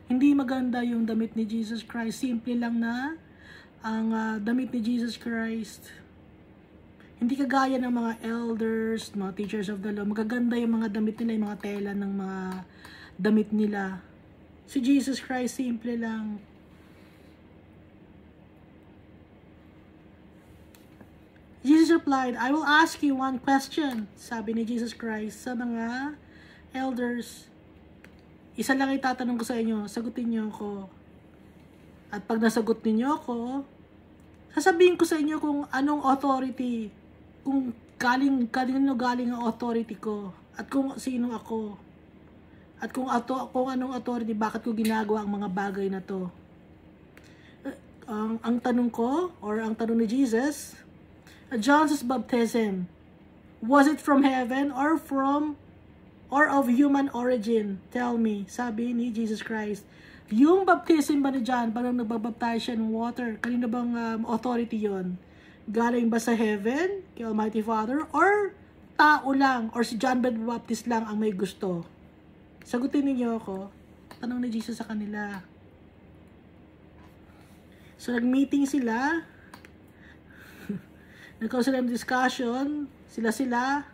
Hindi maganda yung damit ni Jesus Christ. Simple lang na ang damit ni Jesus Christ. Hindi kagaya ng mga elders, mga teachers of the law. Magaganda yung mga damit nila, yung mga tela ng mga damit nila. Si Jesus Christ, simple lang. Jesus replied, I will ask you one question, sabi ni Jesus Christ sa mga elders. Isa lang itatanong ko sa inyo, sagutin niyo ako. At pag nasagot niyo ako, sasabihin ko sa inyo kung anong authority, kung galing ang authority ko, at kung sino ako, at kung anong authority, bakit ko ginagawa ang mga bagay na to. Ang tanong ko, or ang tanong ni Jesus, John's baptism, was it from heaven or of human origin? Tell me, sabi ni Jesus Christ. Yung baptism ba ni John, parang nagbabaptize siya ng water, kanino bang authority yon? Galing ba sa heaven, kay Almighty Father, or tao lang, or si John the Baptist lang ang may gusto? Sagutin niyo ako. Tanong ni Jesus sa kanila. So nag-meeting sila, nagkaroon sila ng discussion, sila.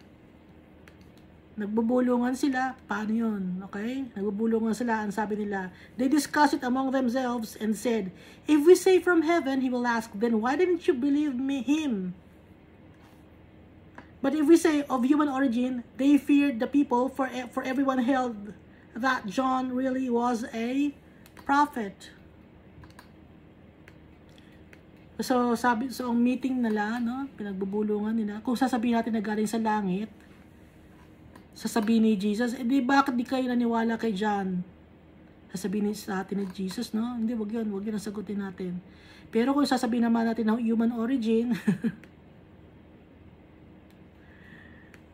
Nagbubulungan sila. Paano yun? Okay? Nagbubulungan sila. Ang sabi nila, they discussed it among themselves and said, if we say from heaven, he will ask, then why didn't you believe him? But if we say of human origin, they feared the people, for everyone held that John really was a prophet. So, ang meeting nila, no, pinagbubulungan nila, kung sasabihin natin na galing sa langit, sasabihin ni Jesus, di bakit di kayo naniwala kay John? Sasabihin sa atin ni Jesus, no? Hindi, wag yun ang sagutin natin. Pero kung sasabihin naman natin ng human origin,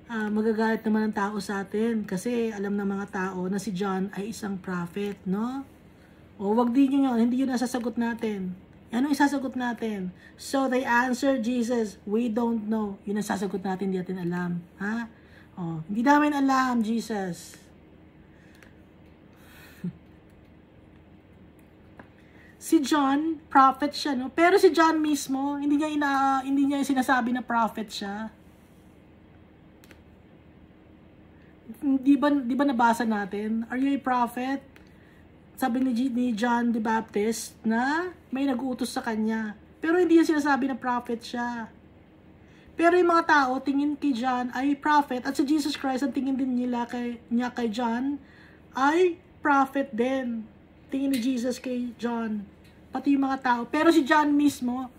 magagalit naman ang tao sa atin kasi alam ng mga tao na si John ay isang prophet, no? O wag din yun, hindi yun ang sasagot natin. Ano isasagot natin? So they answered Jesus, we don't know. Yun ang sasagot natin, hindi natin alam. Ha? Oh, hindi namin alam, Jesus. Si John, prophet siya, no? Pero si John mismo, hindi niya sinasabi na prophet siya. Di ba nabasa natin? Are you a prophet? Sabi ni John the Baptist na may nag-uutos sa kanya. Pero hindi niya sinasabi na prophet siya. Pero yung mga tao, tingin kay John ay prophet, at si Jesus Christ, ang tingin din niya kay John ay prophet din. Tingin ni Jesus kay John, pati yung mga tao. Pero si John mismo,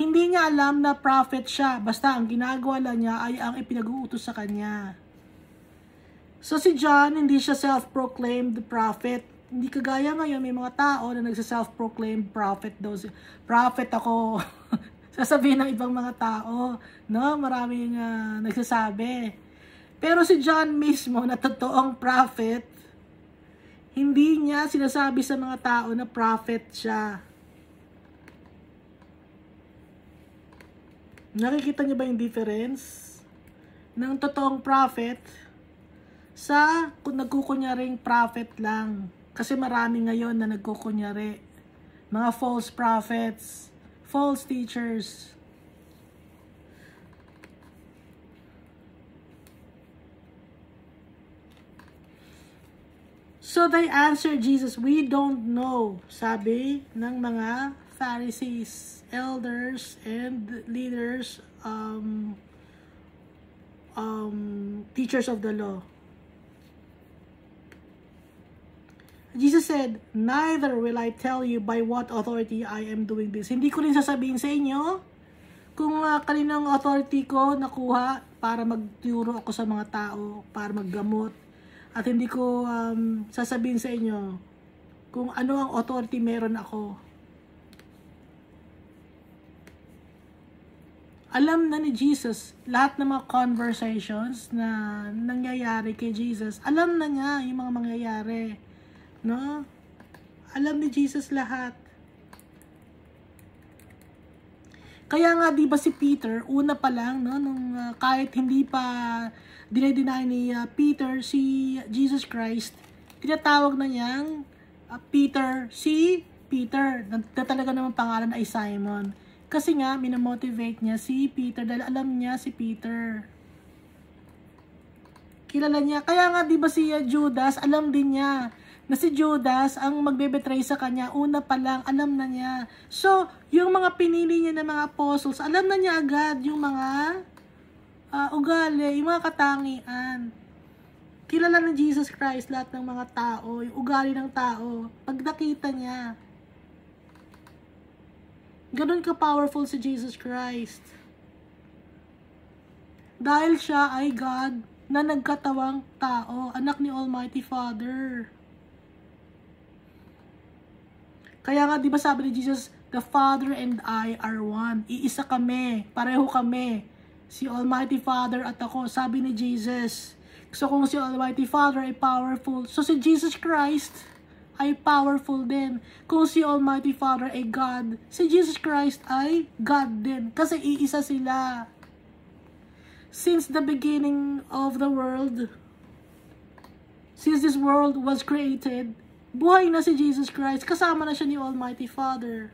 hindi niya alam na prophet siya. Basta ang ginagawa lang niya ay ang ipinag-uutos sa kanya. So si John, hindi siya self-proclaimed prophet. Hindi kagaya ngayon, may mga tao na nagsa-self-proclaimed prophet daw. Prophet ako. Sasabihin ng ibang mga tao, no? Maraming nagsasabi. Pero si John mismo, na totoong prophet, hindi niya sinasabi sa mga tao na prophet siya. Nakikita niyo ba yung difference ng totoong prophet sa kung nagkukunyaring prophet lang? Kasi marami ngayon na nagkukunyari. Mga false prophets, false teachers. So they answered Jesus, we don't know, sabi ng mga Pharisees, elders, and leaders, teachers of the law. Jesus said, neither will I tell you by what authority I am doing this. Hindi ko rin sasabihin sa inyo kung kaninang authority ko nakuha para magturo ako sa mga tao, para maggamot. At hindi ko sasabihin sa inyo kung ano ang authority meron ako. Alam na ni Jesus lahat ng mga conversations na nangyayari kay Jesus. Alam na niya yung mga mangyayari. No? Alam ni Jesus lahat. Kaya nga 'di ba si Peter, una pa lang no, nung kahit hindi pa dinay-deny ni Peter si Jesus Christ, tinatawag na niyang Peter, si Peter, na talaga naman pangalan ay Simon. Kasi nga minamotivate niya si Peter dahil alam niya si Peter. Kilala niya. Kaya nga 'di ba si Judas, alam din niya na si Judas ang magbe-betray sa kanya, una pa lang, alam na niya. So, yung mga pinili niya ng mga apostles, alam na niya agad yung mga ugali, yung mga katangian. Kilala ng Jesus Christ lahat ng mga tao, yung ugali ng tao, pag nakita niya. Ganun ka-powerful si Jesus Christ. Dahil siya ay God na nagkatawang tao, anak ni Almighty Father. Kaya nga, di ba sabi ni Jesus, the Father and I are one. Iisa kami. Pareho kami. Si Almighty Father at ako. Sabi ni Jesus. So kung si Almighty Father ay powerful, so si Jesus Christ ay powerful din. Kung si Almighty Father ay God, si Jesus Christ ay God din. Kasi iisa sila. Since the beginning of the world, since this world was created, buhay na si Jesus Christ. Kasama na siya ni Almighty Father.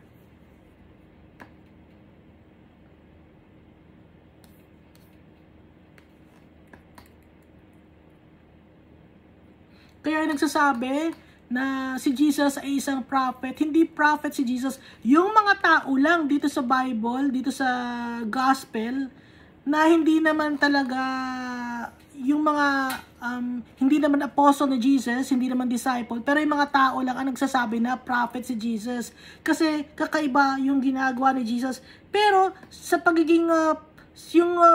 Kaya nagsasabi na si Jesus ay isang prophet. Hindi prophet si Jesus. Yung mga tao lang dito sa Bible, dito sa Gospel, na hindi naman talaga yung mga hindi naman apostle ni Jesus, hindi naman disciple, pero yung mga tao lang ang nagsasabi na prophet si Jesus. Kasi kakaiba yung ginagawa ni Jesus. Pero sa pagiging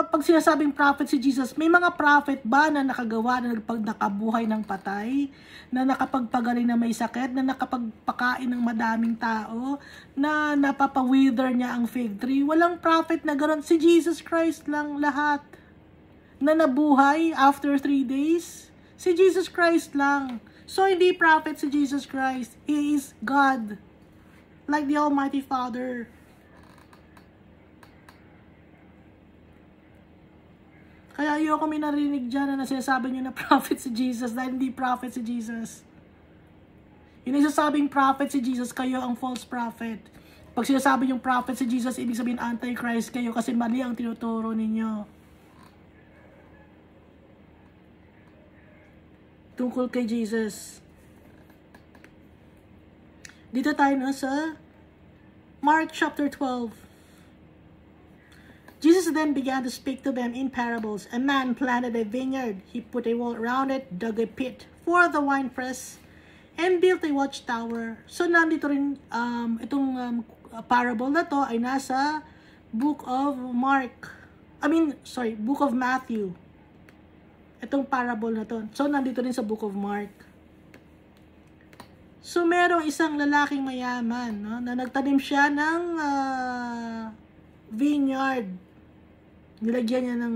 pag sinasabing prophet si Jesus, may mga prophet ba na nakagawa na nakabuhay ng patay, na nakapagpagaling na may sakit, na nakapagpakain ng madaming tao, na napapawither niya ang fig tree? Walang prophet na gano'n. Si Jesus Christ lang lahat na nabuhay after 3 days. Si Jesus Christ lang. So, hindi prophet si Jesus Christ. He is God. Like the Almighty Father. Kaya ayoko may narinig dyan na sinasabi nyo na prophet si Jesus dahil hindi prophet si Jesus. Yung nagsasabing prophet si Jesus, kayo ang false prophet. Pag sinasabi yung prophet si Jesus, ibig sabihin antichrist kayo kasi mali ang tinuturo ninyo. Tungkol kay Jesus. Dito tayo na sa Mark chapter 12. Jesus then began to speak to them in parables. A man planted a vineyard. He put a wall around it, dug a pit for the winepress, and built a watchtower. So, nandito rin itong parable na to ay nasa book of book of Matthew. Itong parable na to. So, nandito rin sa book of Mark. So, merong isang lalaking mayaman, no, na nagtanim siya ng vineyard. Nilagyan niya ng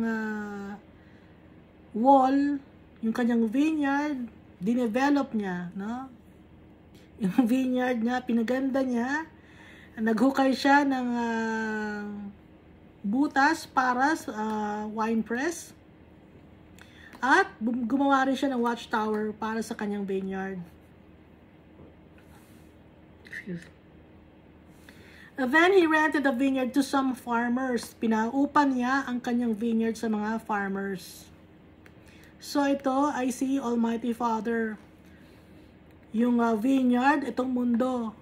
wall, yung kanyang vineyard, dinevelop niya, no? Yung vineyard niya, pinaganda niya, naghukay siya ng butas para sa wine press, at gumawa rin siya ng watchtower para sa kanyang vineyard. Excuse me. Then he rented the vineyard to some farmers. Pinaupan niya ang kanyang vineyard sa mga farmers. So ito ay si Almighty Father. Yung vineyard, itong mundo.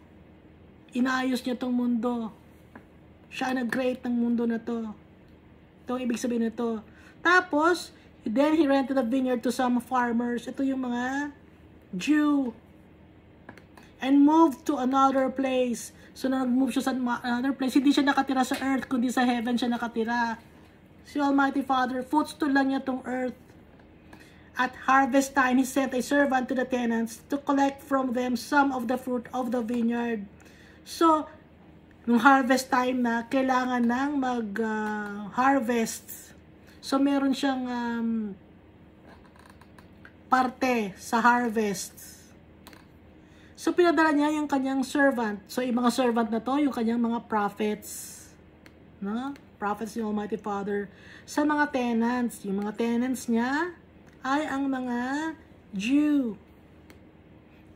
Inaayos niya itong mundo. Siya nag-create ng mundo na to. Ito ang ibig sabihin nito. Tapos, then he rented the vineyard to some farmers. Ito yung mga Jew. And moved to another place. So, nag-move siya sa another place. Hindi siya nakatira sa earth, kundi sa heaven siya nakatira. Si Almighty Father, footstool lang niya tong earth. At harvest time, he sent a servant to the tenants to collect from them some of the fruit of the vineyard. So, nung harvest time na, kailangan nang mag-harvest. So, meron siyang parte sa harvest. So, pinadala niya yung kanyang servant. So, yung mga servant na to, yung kanyang mga prophets. No? Prophets ng Almighty Father. Sa mga tenants. Yung mga tenants niya ay ang mga Jew.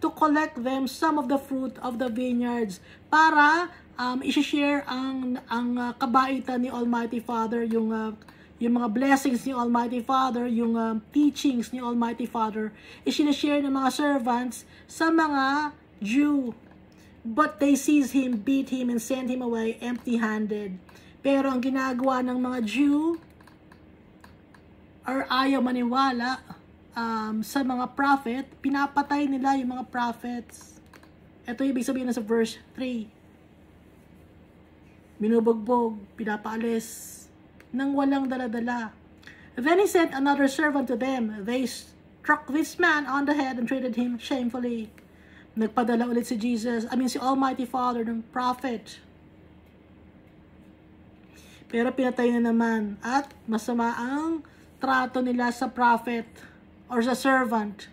To collect them some of the fruit of the vineyards. Para i-share ang kabaitan ni Almighty Father. Yung mga blessings ni Almighty Father, yung teachings ni Almighty Father, i-share ng mga servants sa mga Jew. But they seized him, beat him, and sent him away empty-handed. Pero ang ginagawa ng mga Jew, or ayaw maniwala sa mga prophet, pinapatay nila yung mga prophets. Ito yung ibig sabihin sa verse 3. Binubugbog, pinapaalis, nang walang dala-dala. Then he sent another servant to them. They struck this man on the head and treated him shamefully. Nagpadala ulit si Almighty Father ng prophet. Pero pinatay na naman. At masama ang trato nila sa prophet or sa servant.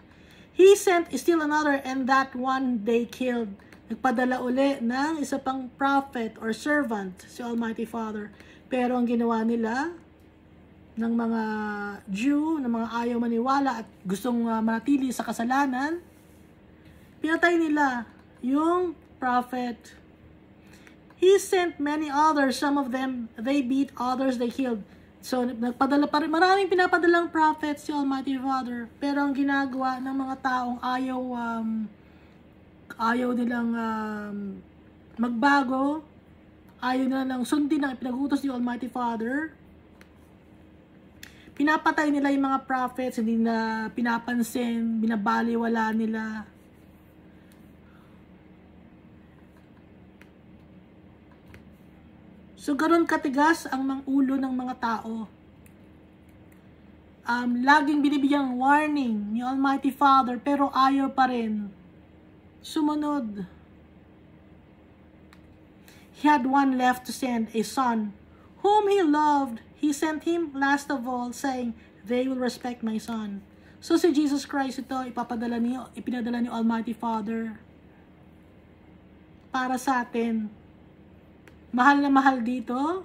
He sent still another, and that one they killed. Nagpadala uli ng isa pang prophet or servant, si Almighty Father. Pero ang ginawa nila ng mga Jew, ng mga ayaw maniwala at gustong manatili sa kasalanan, pinatay nila yung prophet. He sent many others, some of them they beat, others they killed. So, nagpadala pa rin, maraming pinapadalang prophets si Almighty Father. Pero ang ginagawa ng mga taong ayaw nilang magbago, ayaw nilang sundin ang ipinagutos ni Almighty Father. Pinapatay nila yung mga prophets, hindi na pinapansin, binabaliwala nila. So, ganun katigas ang mga ulo ng mga tao. Laging binibigyang warning ni Almighty Father, pero ayaw pa rin sumunod. He had one left to send, a son, whom he loved. He sent him last of all, saying, they will respect my son. So, si Jesus Christ ito, ipinadala ni Almighty Father para sa atin. Mahal na mahal dito,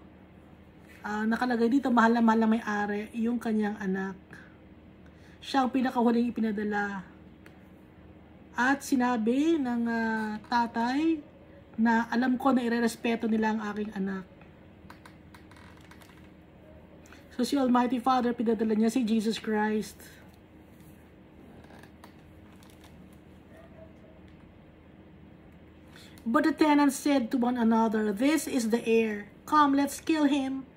nakalagay dito, mahal na may-ari, yung kanyang anak. Siya ang pinakahuling ipinadala. At sinabi ng tatay na alam ko na irerespeto nila ang aking anak. So si Almighty Father, pinadala niya si Jesus Christ. But the tenants said to one another, this is the heir. Come, let's kill him,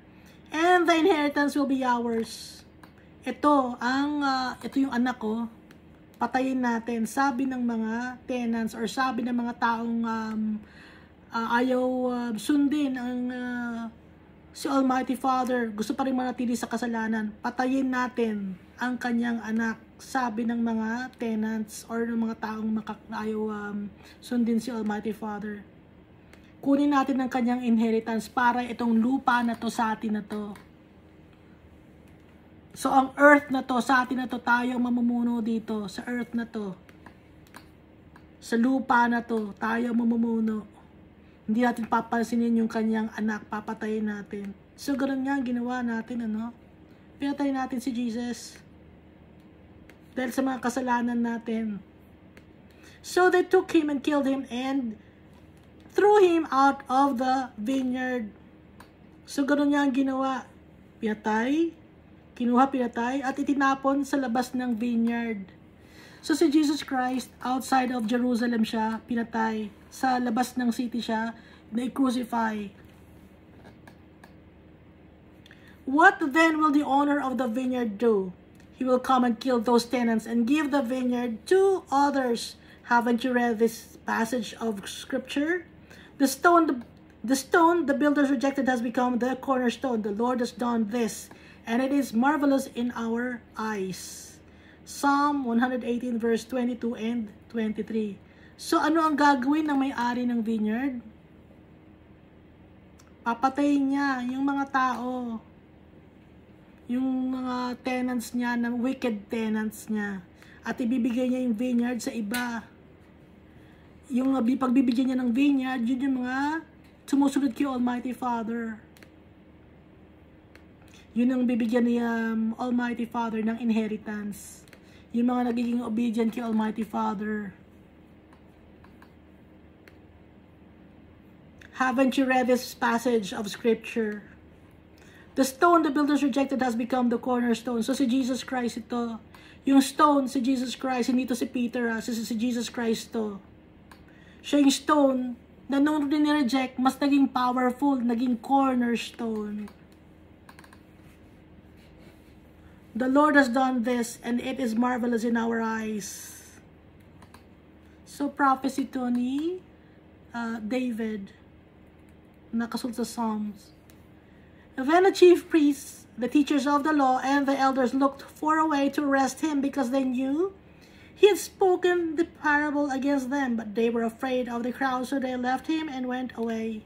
and the inheritance will be ours. Ito yung anak ko. Patayin natin. Sabi ng mga tenants or sabi ng mga taong ayaw sundin ang si Almighty Father. Gusto pa rin manatili sa kasalanan. Patayin natin ang kanyang anak. Sabi ng mga tenants or ng mga taong ayaw sundin si Almighty Father. Kunin natin ang kanyang inheritance para itong lupa na to sa atin na to. So ang earth na to, sa atin na to, tayo mamumuno dito sa earth na to. Sa lupa na to, tayo mamumuno. Hindi natin papansinin yung kanyang anak, papatayin natin. So ganoon nga ginawa natin, pinatayin natin si Jesus. Dahil sa mga kasalanan natin. So they took him and killed him and threw him out of the vineyard. So ganoon nga ang ginawa. Pinatay, at itinapon sa labas ng vineyard. So si Jesus Christ, outside of Jerusalem siya, pinatay. Sa labas ng city siya, na-crucify. What then will the owner of the vineyard do? He will come and kill those tenants and give the vineyard to others. Haven't you read this passage of scripture? The stone the builders rejected has become the cornerstone. The Lord has done this, and it is marvelous in our eyes. Psalm 118 verse 22 and 23. So ano ang gagawin ng may-ari ng vineyard? Papatayin niya yung mga tao. Yung mga tenants niya, ng wicked tenants niya. At ibibigay niya yung vineyard sa iba. Yung pagbibigyan niya ng vineyard, yun yung mga sumusunod kay Almighty Father. Yun ang bibigyan ni Almighty Father ng inheritance. Yung mga nagiging obedient kay Almighty Father. Haven't you read this passage of scripture? The stone the builders rejected has become the cornerstone. So si Jesus Christ ito. Yung stone, si Jesus Christ. Hindi to si Peter, si Jesus Christ to. Siya yung stone na nung dinireject, mas naging powerful, naging cornerstone. The Lord has done this, and it is marvelous in our eyes. So prophecy to ni David, nakasulat sa Psalms. Then the chief priests, the teachers of the law, and the elders looked for a way to arrest him because they knew he had spoken the parable against them. But they were afraid of the crowd, so they left him and went away.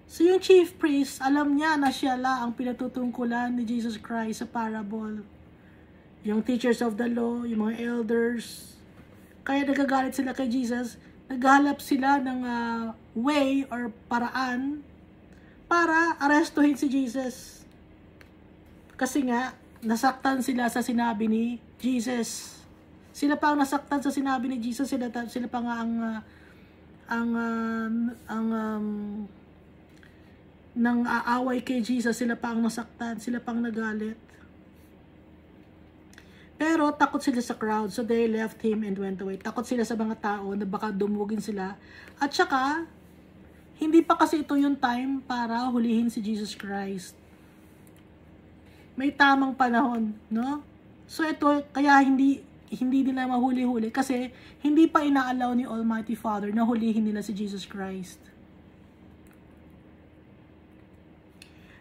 So yung chief priest, alam niya na siya ang pinatutungkulan ni Jesus Christ sa parable. Yung teachers of the law, yung mga elders. Kaya nagagalit sila kay Jesus. Naghahanap sila ng way or paraan para arestuhin si Jesus. Kasi nga, nasaktan sila sa sinabi ni Jesus. Sila pa ang nasaktan sa sinabi ni Jesus. Sila pa nga ang ng aaway kay Jesus, sila pa ang nasaktan, sila pang nagalit. Pero takot sila sa crowd, so they left him and went away. Takot sila sa mga tao na baka dumugin sila. At saka, hindi pa kasi ito yung time para hulihin si Jesus Christ. May tamang panahon, no? So ito, kaya hindi nila mahuli-huli kasi hindi pa inaalaw ni Almighty Father na hulihin nila si Jesus Christ.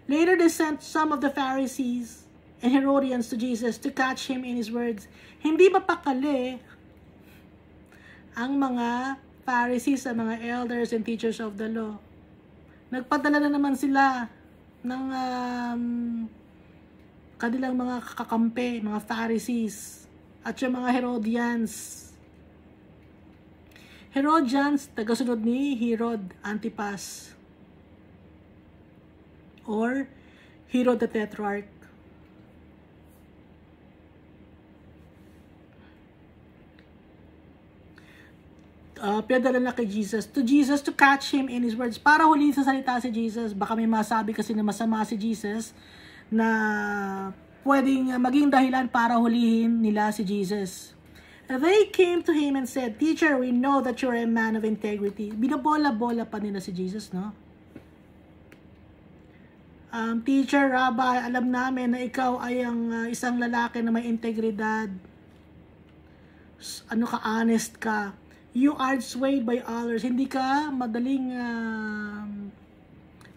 Later they sent some of the Pharisees and Herodians to Jesus to catch him in his words. Hindi mapakali ang mga Pharisees, ang mga elders and teachers of the law. Nagpadala na naman sila ng kanilang mga kakampi, mga Pharisees, at yung mga Herodians. Herodians, tagasunod ni Herod Antipas, or Herod the Tetrarch. Pinadala na kay Jesus, to catch him in his words, para hulihin sa salita si Jesus. Baka may masabi kasi na masama si Jesus, na pwedeng maging dahilan para hulihin nila si Jesus. They came to him and said, "Teacher, we know that you're a man of integrity." Binabola-bola pa nila si Jesus, no? Teacher, Rabbi, alam namin na ikaw ay ang isang lalaki na may integridad. Ano ka, honest ka. You are swayed by others. Hindi ka madaling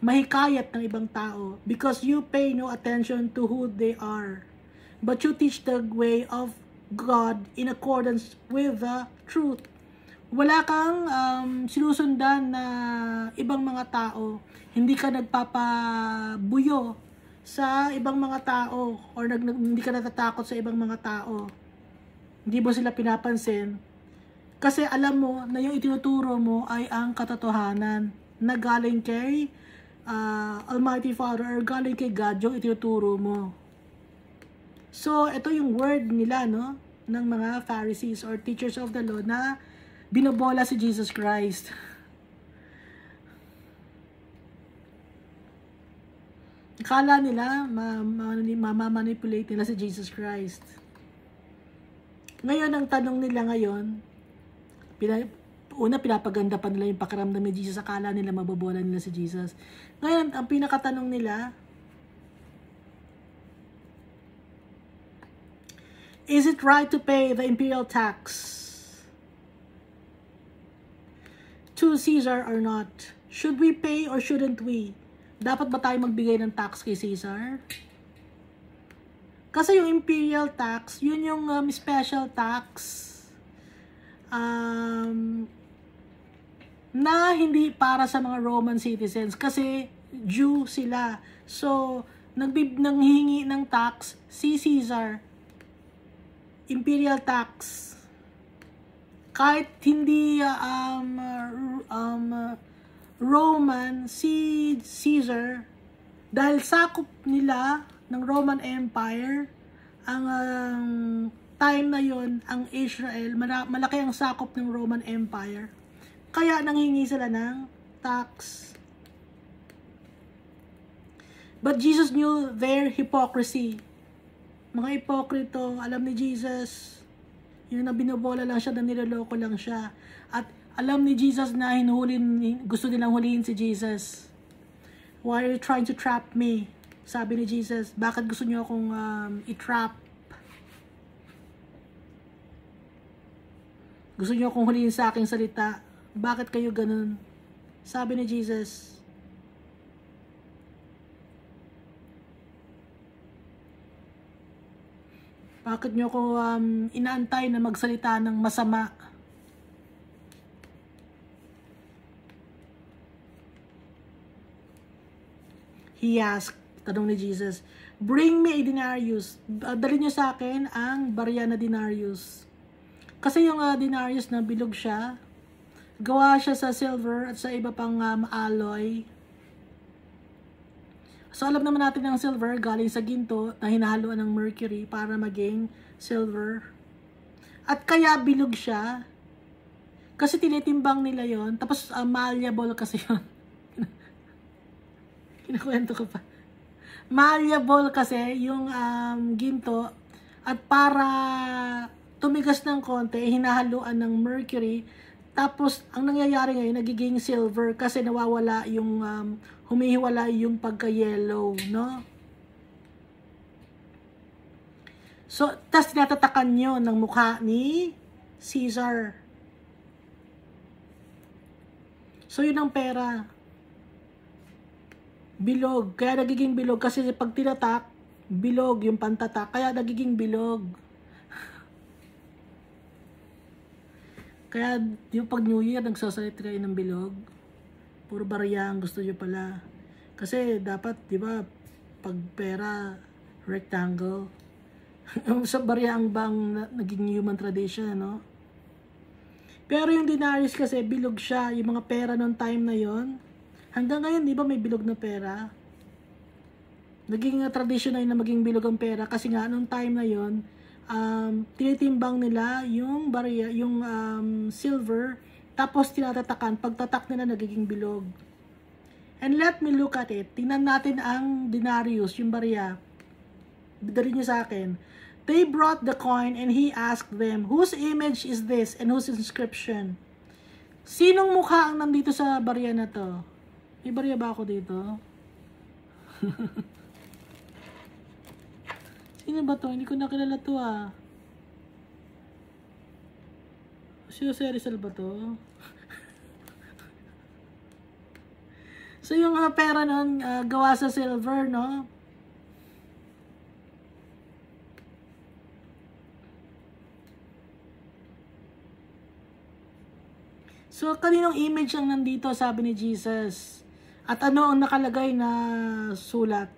mahikayat ng ibang tao because you pay no attention to who they are. But you teach the way of God in accordance with the truth. Wala kang sinusundan na ibang mga tao. Hindi ka nagpapabuyo sa ibang mga tao or hindi ka natatakot sa ibang mga tao. Hindi mo sila pinapansin. Kasi alam mo na yung itinuturo mo ay ang katotohanan na galing kay Almighty Father or galing kay God yung itinuturo mo. So, ito yung word nila, no? Ng mga Pharisees or teachers of the law na binobola si Jesus Christ. Akala nila mamamanipulate nila si Jesus Christ. Ngayon, ang tanong nila ngayon, pinapaganda pa nila yung pakiramdam ni Jesus. Akala nila mabobola nila si Jesus. Ngayon, ang pinakatanong nila, is it right to pay the imperial tax to Caesar or not? Should we pay or shouldn't we? Dapat ba tayo magbigay ng tax kay Caesar? Kasi yung imperial tax, yun yung special tax na hindi para sa mga Roman citizens kasi Jew sila. So, nanghihingi ng tax si Caesar. Imperial tax. Kahit hindi Roman, si Caesar, dahil sakop nila ng Roman Empire, ang time na yon, ang Israel, malaki ang sakop ng Roman Empire. Kaya nanghingi sila ng tax. But Jesus knew their hypocrisy. Mga hipokrito, alam ni Jesus, yun na binobola lang siya, na niloloko lang siya. At alam ni Jesus na gusto nilang hulihin si Jesus. Why are you trying to trap me? Sabi ni Jesus, bakit gusto niyo akong i-trap? Gusto niyo akong hulihin sa aking salita. Bakit kayo ganun? Sabi ni Jesus. Bakit niyo ako inaantay na magsalita ng masama? He asked, tanong ni Jesus, bring me a denarius. Dali niyo sa akin ang barya na denarius. Kasi yung denarius na bilog siya, gawa siya sa silver at sa iba pang alloy. So alam naman natin ng silver galing sa ginto na hinahaluan ng mercury para maging silver. At kaya bilog siya kasi tinitimbang nila yon. Tapos malleable kasi yon. Kinakwento ko pa. Malleable kasi yung ginto at para tumigas ng konti, hinahaluan ng mercury. Tapos, ang nangyayari ngayon, nagiging silver kasi nawawala yung, humihiwala yung pagka-yellow, no? So, tas tinatatakan nyo ng mukha ni Caesar. So, yun ang pera. Bilog. Kaya nagiging bilog kasi pag tinatak, bilog yung pantatak. Kaya nagiging bilog. Kaya yung pag New Year, nagsasalit kayo ng bilog. Puro barya ang gusto nyo pala. Kasi dapat, di ba, pag pera, rectangle. Sa barya ang bang naging human tradition, no? Pero yung denaries kasi, bilog siya. Yung mga pera noong time na yon. Hanggang ngayon, di ba, may bilog na pera? Naging tradition na yun na maging bilog ang pera. Kasi nga, noong time na yon, tinitimbang nila yung barya, yung silver, tapos tinatatakan. Pagtatak nila nagiging bilog. And let me look at it. Tingnan natin ang denarius, yung barya. Dali nyo sa akin. They brought the coin and he asked them, whose image is this and whose inscription? Sinong mukha ang nandito sa barya na to? May barya ba ako dito? Sino ba to? Hindi ko nakilala to ah. Si Jose Rizal ba to? So yung pera nun, gawa sa silver, no? So kaninong image ang nandito, sabi ni Jesus? At ano ang nakalagay na sulat?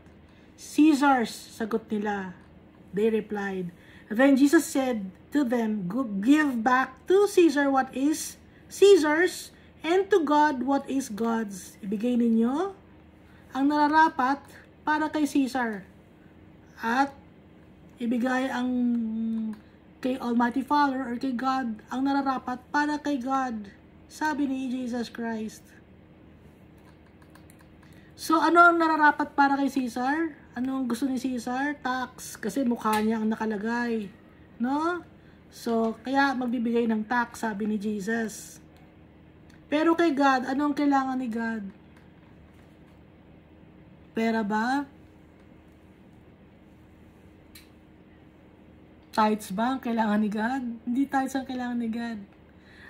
Caesar's, sagot nila. They replied. Then Jesus said to them, give back to Caesar what is Caesar's, and to God what is God's. Ibigay ninyo ang nararapat para kay Caesar. At ibigay ang kay Almighty Father or kay God ang nararapat para kay God. Sabi ni Jesus Christ. So, ano ang nararapat para kay Caesar? Ano ang gusto ni Caesar? Tax. Kasi mukha niya ang nakalagay. No? So, kaya magbibigay ng tax, sabi ni Jesus. Pero kay God, ano ang kailangan ni God? Pera ba? Tithes ba ang kailangan ni God? Hindi tithes ang kailangan ni God.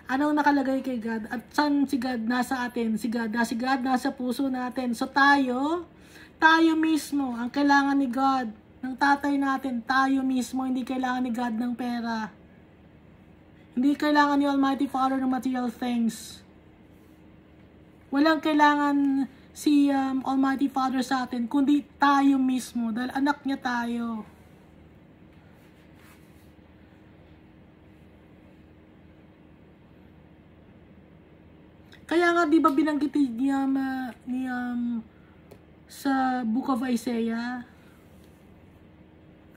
Anong nakalagay kay God? At saan si God nasa atin? Si God nasa puso natin. So tayo mismo ang kailangan ni God, ng tatay natin, tayo mismo, hindi kailangan ni God ng pera. Hindi kailangan ni Almighty Father ng material things. Walang kailangan si Almighty Father sa atin, kundi tayo mismo, dahil anak niya tayo. Kaya nga, di ba binanggit niya sa Book of Isaiah,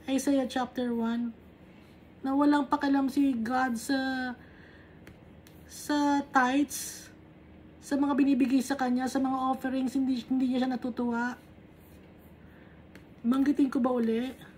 Isaiah chapter 1, na walang pakialam si God sa tithes, sa mga binibigay sa kanya, sa mga offerings, hindi niya siya natutuwa. Banggitin ko ba uli?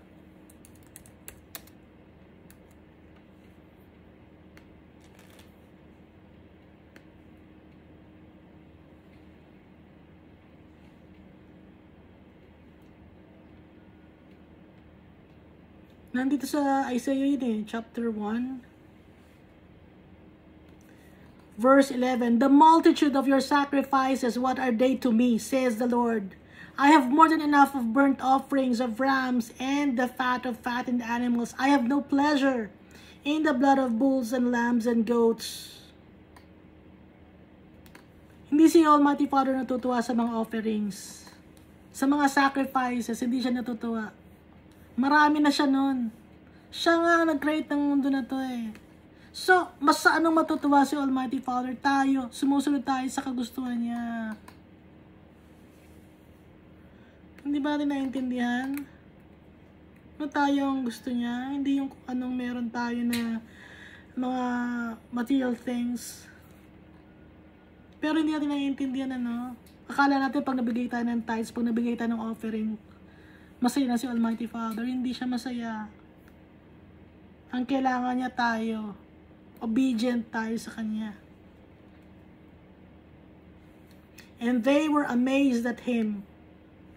Nandito sa Isaiah yun eh, chapter 1. Verse 11, the multitude of your sacrifices, what are they to me, says the Lord. I have more than enough of burnt offerings of rams and the fat of fattened animals. I have no pleasure in the blood of bulls and lambs and goats. Hindi si Almighty Father natutuwa sa mga offerings. Sa mga sacrifices, hindi siya natutuwa. Marami na siya nun. Siya nga ang nag-create ng mundo na to eh. So, mas sa anong matutuwa si Almighty Father? Tayo. Sumusunod tayo sa kagustuhan niya. Hindi ba natin naiintindihan? Ano tayo ang gusto niya? Hindi yung anong meron tayo na mga material things. Pero hindi natin naiintindihan ano? Akala natin pag nabigay tayo ng tithes, pag nabigay tayo ng offering, masaya na si Almighty Father. Hindi siya masaya. Ang kailangan niya tayo, obedient tayo sa Kanya. And they were amazed at Him.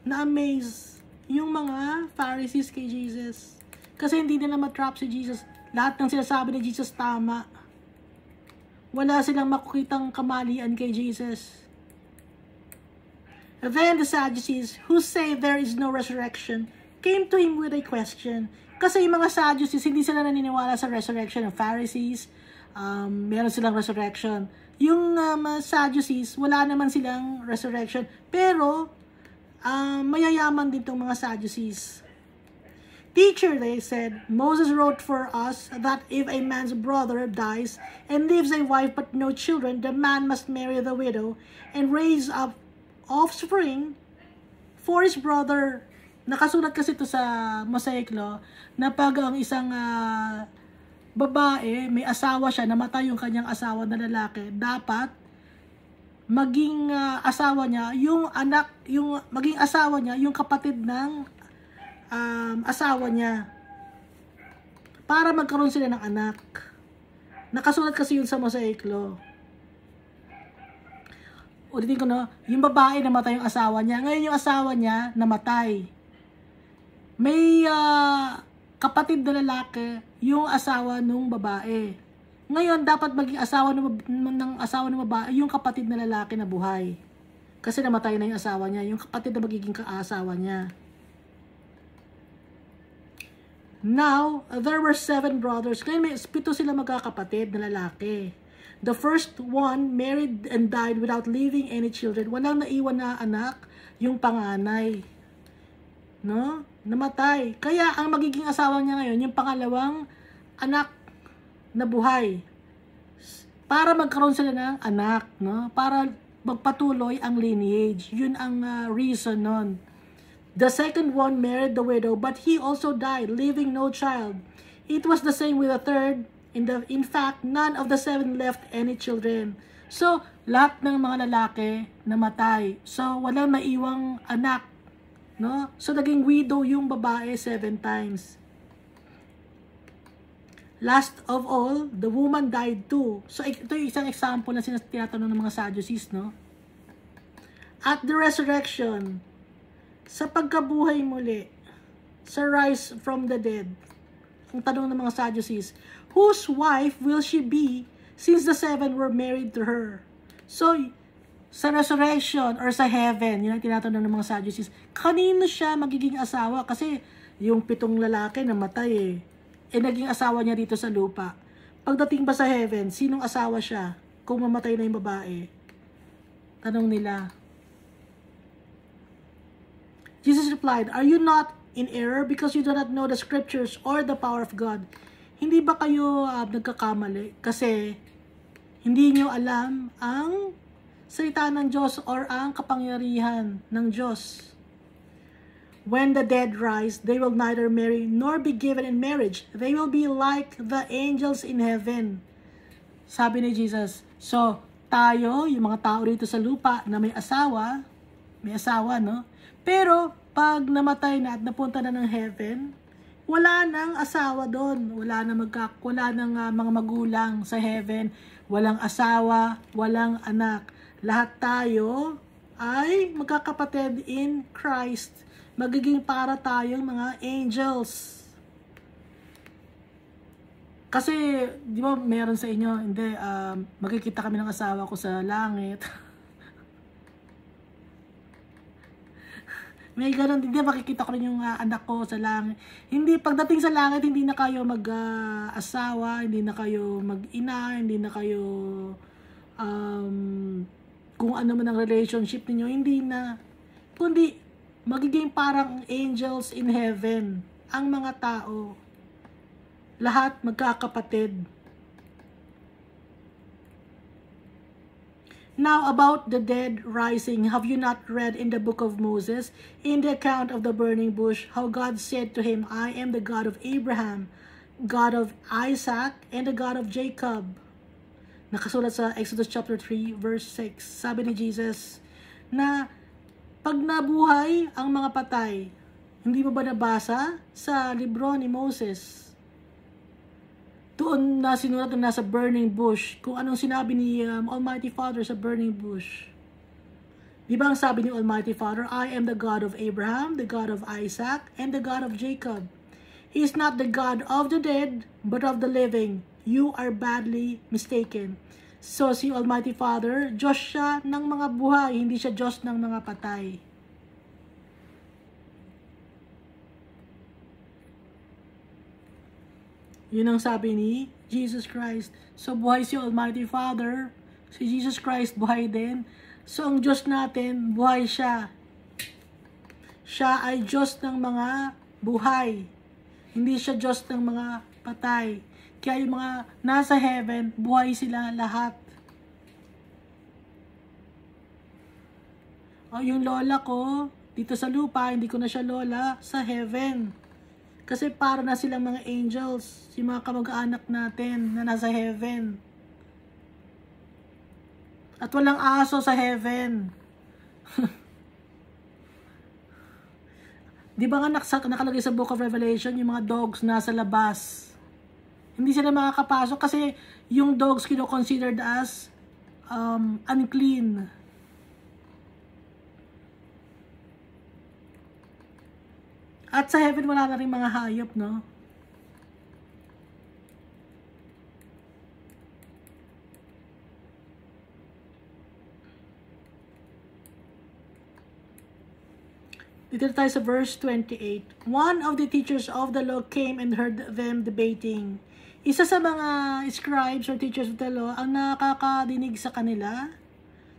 Na-amaze yung mga Pharisees kay Jesus. Kasi hindi nila matrap si Jesus. Lahat ng sinasabi ni Jesus tama. Wala silang makukitang kamalian kay Jesus. Then the Sadducees, who say there is no resurrection, came to Him with a question. Kasi yung mga Sadducees, hindi sila naniniwala sa resurrection. Ng Pharisees, meron silang resurrection. Yung Sadducees, wala naman silang resurrection. Pero, mayayaman din itong mga Sadducees. Teacher, they said, Moses wrote for us that if a man's brother dies and leaves a wife but no children, the man must marry the widow and raise up offspring for his brother. Nakasulat kasi ito sa Mosaic Law na pag ang isang babae, may asawa siya, namatay yung kanyang asawa na lalaki, dapat maging asawa niya, maging asawa niya, yung kapatid ng asawa niya. Para magkaroon sila ng anak. Nakasulat kasi yun sa Mosaic Law. Ulitin ko no, yung babae namatay yung asawa niya. Ngayon yung asawa niya namatay. May kapatid na lalaki yung asawa nung babae. Ngayon dapat maging asawa ng asawa ng babae yung kapatid na lalaki na buhay. Kasi namatay na yung asawa niya, yung kapatid na magiging kaasawa niya. Now, there were 7 brothers. Ngayon may 7 sila magkakapatid na lalaki. The first one married and died without leaving any children. Walang naiwan na anak, yung panganay. No? Namatay. Kaya ang magiging asawa niya ngayon, yung pangalawang anak na buhay. Para magkaroon sila ng anak, no? Para magpatuloy ang lineage. Yun ang reason nun. The second one married the widow, but he also died, leaving no child. It was the same with the third. In fact, none of the 7 left any children. So, lahat ng mga lalaki namatay. So, walang maiwang anak. No? So, naging widow yung babae 7 times. Last of all, the woman died too. So, ito yung isang example na tinatanong ng mga Sadducees, no? At the resurrection, sa pagkabuhay muli, sa rise from the dead, ang tanong ng mga Sadducees, whose wife will she be since the 7 were married to her? So, sa resurrection or sa heaven, yun ang tinatanong ng mga Sadducees, kanino siya magiging asawa? Kasi yung 7 lalaki namatay naging asawa niya dito sa lupa. Pagdating ba sa heaven, sinong asawa siya kung mamatay na yung babae? Tanong nila. Jesus replied, are you not in error because you do not know the scriptures or the power of God? Hindi ba kayo nagkakamali? Kasi hindi nyo alam ang salita ng Diyos or ang kapangyarihan ng Diyos. When the dead rise, they will neither marry nor be given in marriage. They will be like the angels in heaven. Sabi ni Jesus, so tayo, yung mga tao rito sa lupa na may asawa, no? Pero pag namatay na at napunta na ng heaven, wala nang asawa doon. Wala nang mga magulang sa heaven. Walang asawa, walang anak. Lahat tayo ay magkakapatid in Christ. Magiging para tayong mga angels. Kasi, di ba meron sa inyo, hindi, magkikita kami ng asawa ko sa langit. May ganun, hindi makikita ko rin yung anak ko sa langit. Hindi, pagdating sa langit, hindi na kayo mag-asawa, hindi na kayo mag-ina, hindi na kayo kung ano man ang relationship niyo, hindi na. Kundi, magiging parang angels in heaven. Ang mga tao. Lahat magkakapatid. Now about the dead rising, have you not read in the book of Moses, in the account of the burning bush, how God said to him, I am the God of Abraham, God of Isaac, and the God of Jacob. Nakasulat sa Exodus chapter 3, verse 6. Sabi ni Jesus, na pag nabuhay ang mga patay, hindi mo ba nabasa sa libro ni Moses? Doon na sinulat na nasa burning bush, kung anong sinabi ni Almighty Father sa burning bush. Di ba ang sabi ni Almighty Father, I am the God of Abraham, the God of Isaac, and the God of Jacob. He is not the God of the dead, but of the living. You are badly mistaken. So si Almighty Father, Diyos siya ng mga buhay, hindi siya Diyos ng mga patay. Yun ang sabi ni Jesus Christ. So buhay si Almighty Father, si Jesus Christ buhay din. So ang Diyos natin, buhay siya. Siya ay Diyos ng mga buhay. Hindi siya Diyos ng mga patay. Kaya yung mga nasa heaven, buhay sila lahat. O yung lola ko, dito sa lupa, hindi ko na siya lola, sa heaven. Kasi para na silang mga angels, si mga kamag-anak natin na nasa heaven. At walang aso sa heaven. Di ba nga nakalagay sa Book of Revelation, yung mga dogs nasa labas. Hindi sila makakapasok kasi yung dogs kino-considered as unclean. At sa heaven wala na rin mga hayop, no? Dito tayo sa verse 28. One of the teachers of the law came and heard them debating. Isa sa mga scribes or teachers of the law ang nakakadinig sa kanila.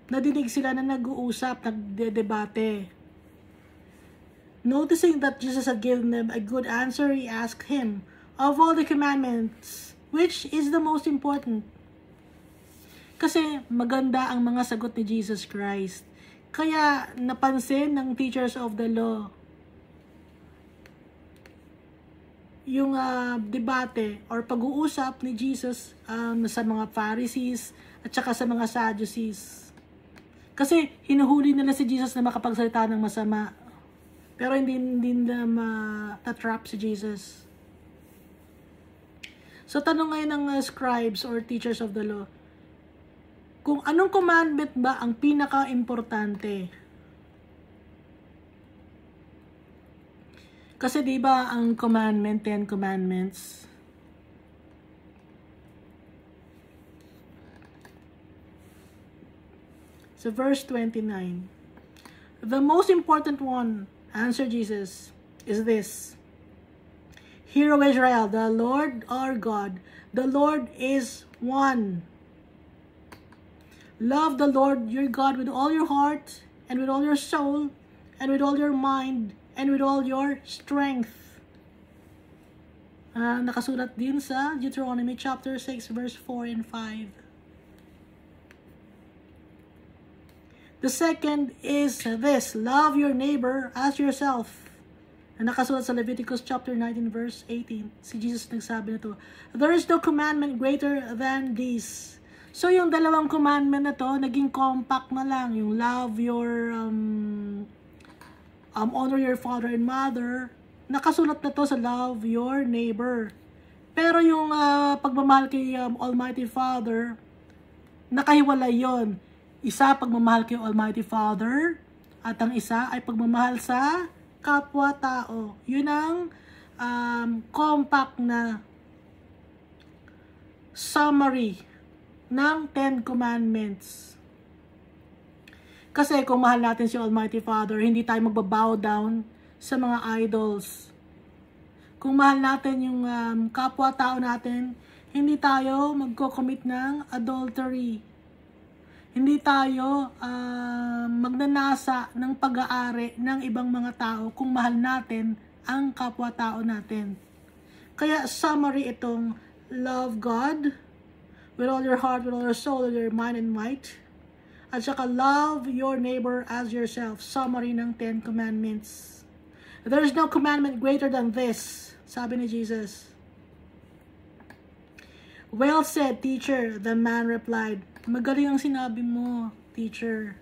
Nadinig sila na nag-uusap, nagdedebate. Noticing that Jesus had given them a good answer, he asked him, of all the commandments, which is the most important? Kasi maganda ang mga sagot ni Jesus Christ. Kaya napansin ng teachers of the law yung debate or pag-uusap ni Jesus sa mga Pharisees at saka sa mga Sadducees. Kasi hinuhuli nila si Jesus na makapagsalita ng masama. Pero hindi na ma-trap si Jesus. So tanong ngayon ng scribes or teachers of the law, kung anong commandment ba ang pinaka-importante? Kasi di ba ang commandment, 10 commandments, so verse 29, the most important one, answered Jesus, is this: Hear, O Israel, the Lord our God, the Lord is one. Love the Lord your God with all your heart, and with all your soul, and with all your mind, and with all your strength. Nakasulat din sa Deuteronomy chapter 6, verse 4 and 5. The second is this: love your neighbor as yourself. Nakasulat sa Leviticus chapter 19, verse 18. Si Jesus nagsabi na to, there is no commandment greater than this. So yung dalawang commandment na to, naging compact na lang. Yung love your, honor your father and mother, nakasulat na to sa love your neighbor. Pero yung pagmamahal kay Almighty Father, nakahiwalay yon. Isa, pagmamahal kay Almighty Father, at ang isa ay pagmamahal sa kapwa-tao. Yun ang compact na summary ng 10 commandments. Kasi kung mahal natin si Almighty Father, hindi tayo magbabow down sa mga idols. Kung mahal natin yung kapwa-tao natin, hindi tayo magko-commit ng adultery. Hindi tayo magnanasa ng pag-aari ng ibang mga tao kung mahal natin ang kapwa-tao natin. Kaya summary itong love God with all your heart, with all your soul, with your mind and might. At saka love your neighbor as yourself. Summary ng 10 commandments. There is no commandment greater than this, sabi ni Jesus. Well said, teacher, the man replied. Magaling ang sinabi mo, teacher.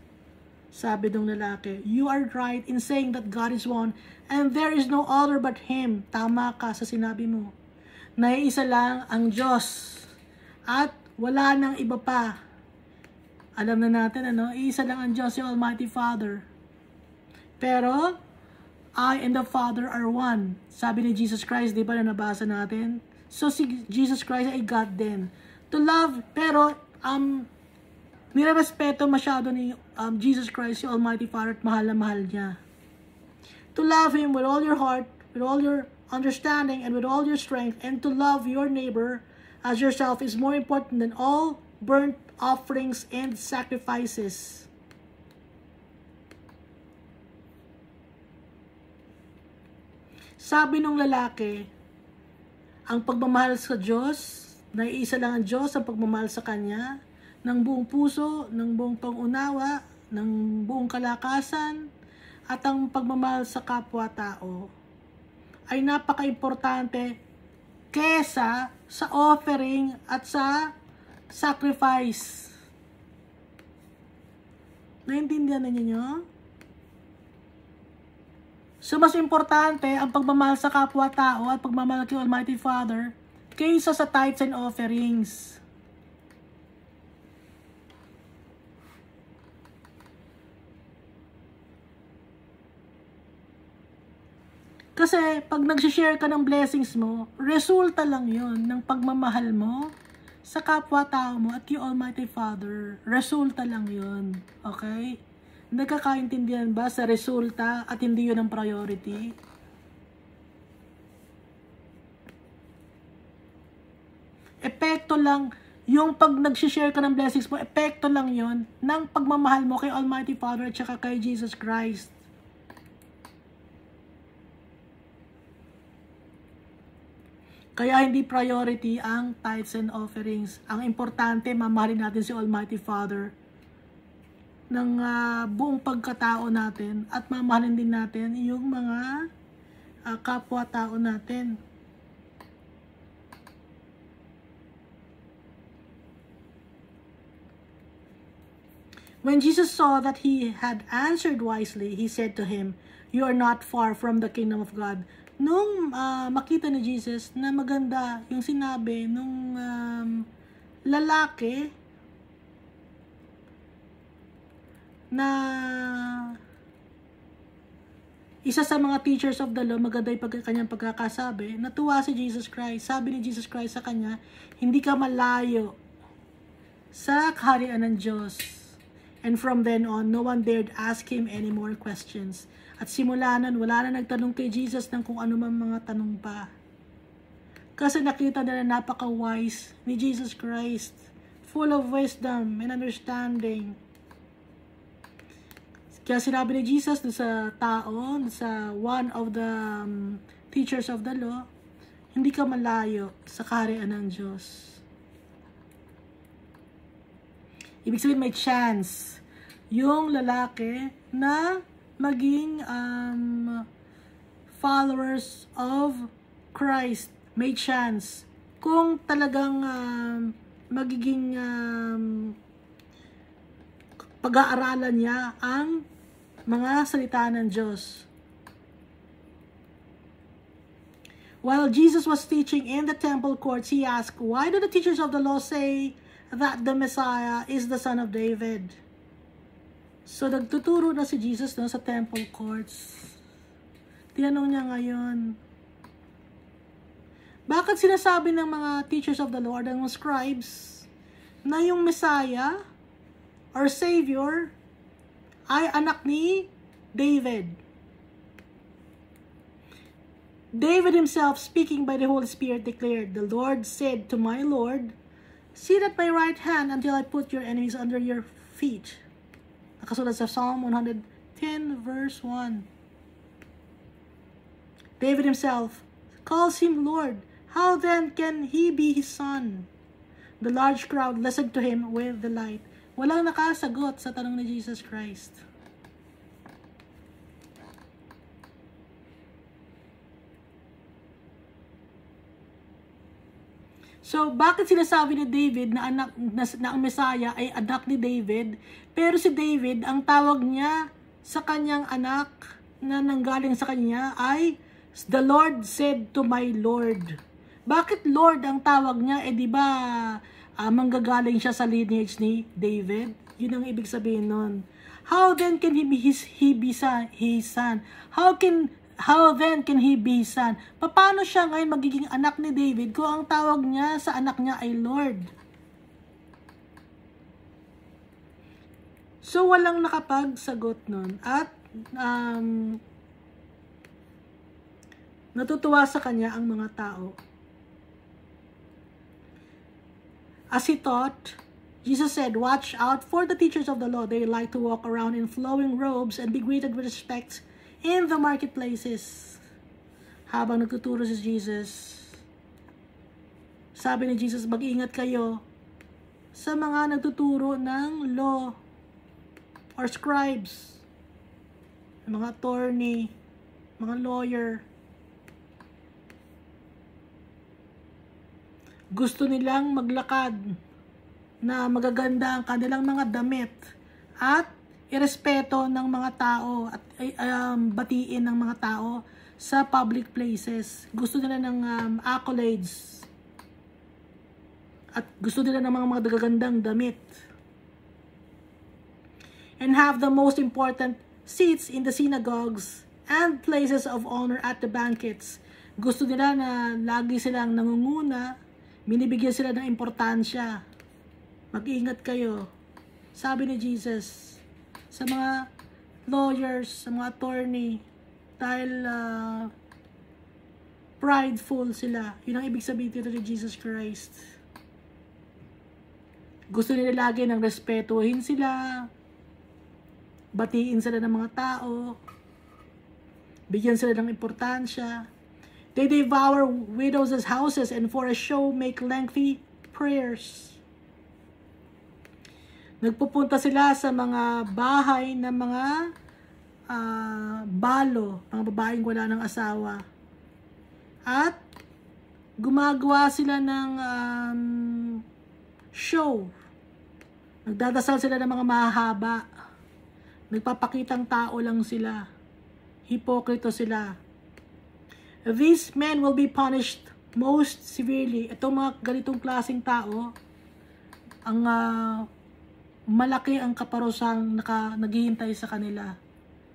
Sabi ng lalaki, "You are right in saying that God is one and there is no other but Him." Tama ka sa sinabi mo. Naiisa lang ang Diyos at wala nang iba pa. Alam na natin, iisa lang ang Diyos, yung Almighty Father. Pero, I and the Father are one. Sabi ni Jesus Christ, di ba na nabasa natin? So, si Jesus Christ ay God din. To love, pero, nirerespeto masyado ni Jesus Christ, yung Almighty Father, at mahal na mahal niya. To love Him with all your heart, with all your understanding, and with all your strength, and to love your neighbor as yourself is more important than all burnt offerings and sacrifices. Sabi nung lalaki, ang pagmamahal sa Diyos, naiisa lang ang Diyos ang pagmamahal sa Kanya, ng buong puso, ng buong pangunawa, ng buong kalakasan, at ang pagmamahal sa kapwa-tao ay napaka-importante kesa sa offering at sa sacrifice. Naintindihan na niyo? So, mas importante ang pagmamahal sa kapwa-tao at pagmamahal kay Almighty Father kaysa sa tithes and offerings. Kasi, pag nag-share ka ng blessings mo, resulta lang yon ng pagmamahal mo sa kapwa-tao mo at yung Almighty Father. Resulta lang yon. Okay? Nagkakaintindihan ba sa resulta at hindi yun ang priority? Epekto lang, yung pag nag-share ka ng blessings mo, epekto lang yon ng pagmamahal mo kay Almighty Father at saka kay Jesus Christ. Kaya hindi priority ang tithes and offerings. Ang importante, mamahalin natin si Almighty Father ng buong pagkatao natin at mamahalin din natin yung mga kapwa-tao natin. When Jesus saw that he had answered wisely, he said to him, "You are not far from the kingdom of God." Nung makita ni Jesus na maganda yung sinabi nung lalaki na isa sa mga teachers of the law, maganda yung kanyang pagkakasabi, natuwa si Jesus Christ. Sabi ni Jesus Christ sa kanya, hindi ka malayo sa kaharian ng Diyos. And from then on, no one dared ask him any more questions. At simula nun, wala na nagtanong kay Jesus ng kung ano man mga tanong pa. Kasi nakita nila napaka-wise ni Jesus Christ. Full of wisdom and understanding. Kaya sinabi ni Jesus sa tao, sa one of the teachers of the law, hindi ka malayo sa kaharian ng Diyos. Ibig sabihin may chance yung lalaki na maging followers of Christ. May chance kung talagang magiging pag-aaralan niya ang mga salita ng Diyos. While Jesus was teaching in the temple courts, he asked, "Why do the teachers of the law say that the Messiah is the son of David?" So, nagtuturo na si Jesus sa temple courts. Tinanong niya ngayon, bakit sinasabi ng mga teachers of the law or ng mga scribes na yung Messiah or Savior ay anak ni David? David himself, speaking by the Holy Spirit, declared, "The Lord said to my Lord, sit at my right hand until I put your enemies under your feet." Nakasulat sa Psalm 110 verse 1. David himself calls him Lord. How then can he be his son? The large crowd listened to him with delight. Walang nakasagot sa tanong ni Jesus Christ. So, bakit sinasabi ni David na ang Messiah ay anak ni David, pero si David, ang tawag niya sa kanyang anak na nanggaling sa kanya ay, the Lord said to my Lord. Bakit Lord ang tawag niya? Di ba manggagaling siya sa lineage ni David? Yun ang ibig sabihin nun. How then can he be his son? How then can he be son? Paano siya ngayon magiging anak ni David kung ang tawag niya sa anak niya ay Lord? So, walang nakapagsagot nun. At natutuwa sa kanya ang mga tao. As he taught, Jesus said, "Watch out for the teachers of the law. They like to walk around in flowing robes and be greeted with respect in the marketplaces." Habang nagtuturo si Jesus, sabi ni Jesus, mag-ingat kayo sa mga nagtuturo ng law or scribes, mga attorney, mga lawyer. Gusto nilang maglakad na magaganda ang kanilang mga damit at irespeto ng mga tao at batiin ng mga tao sa public places. Gusto nila ng accolades at gusto nila ng mga gagandang damit and have the most important seats in the synagogues and places of honor at the banquets. Gusto nila na lagi silang nangunguna, binibigyan sila ng importansya. Mag-ingat kayo, sabi ni Jesus, sa mga lawyers, sa mga attorney, dahil prideful sila. Yun ang ibig sabihin dito ni Jesus Christ. Gusto nila lagi ng respetuhin sila, batiin sila ng mga tao, bigyan sila ng importansya. They devour widows' houses and for a show make lengthy prayers. Nagpupunta sila sa mga bahay ng mga balo, mga babaeng wala ng asawa. At gumagawa sila ng show. Nagdadasal sila ng mga mahahaba. Nagpapakitang tao lang sila. Hipokrito sila. These men will be punished most severely. Itong mga ganitong klaseng tao, ang malaki ang kaparusang naghihintay sa kanila.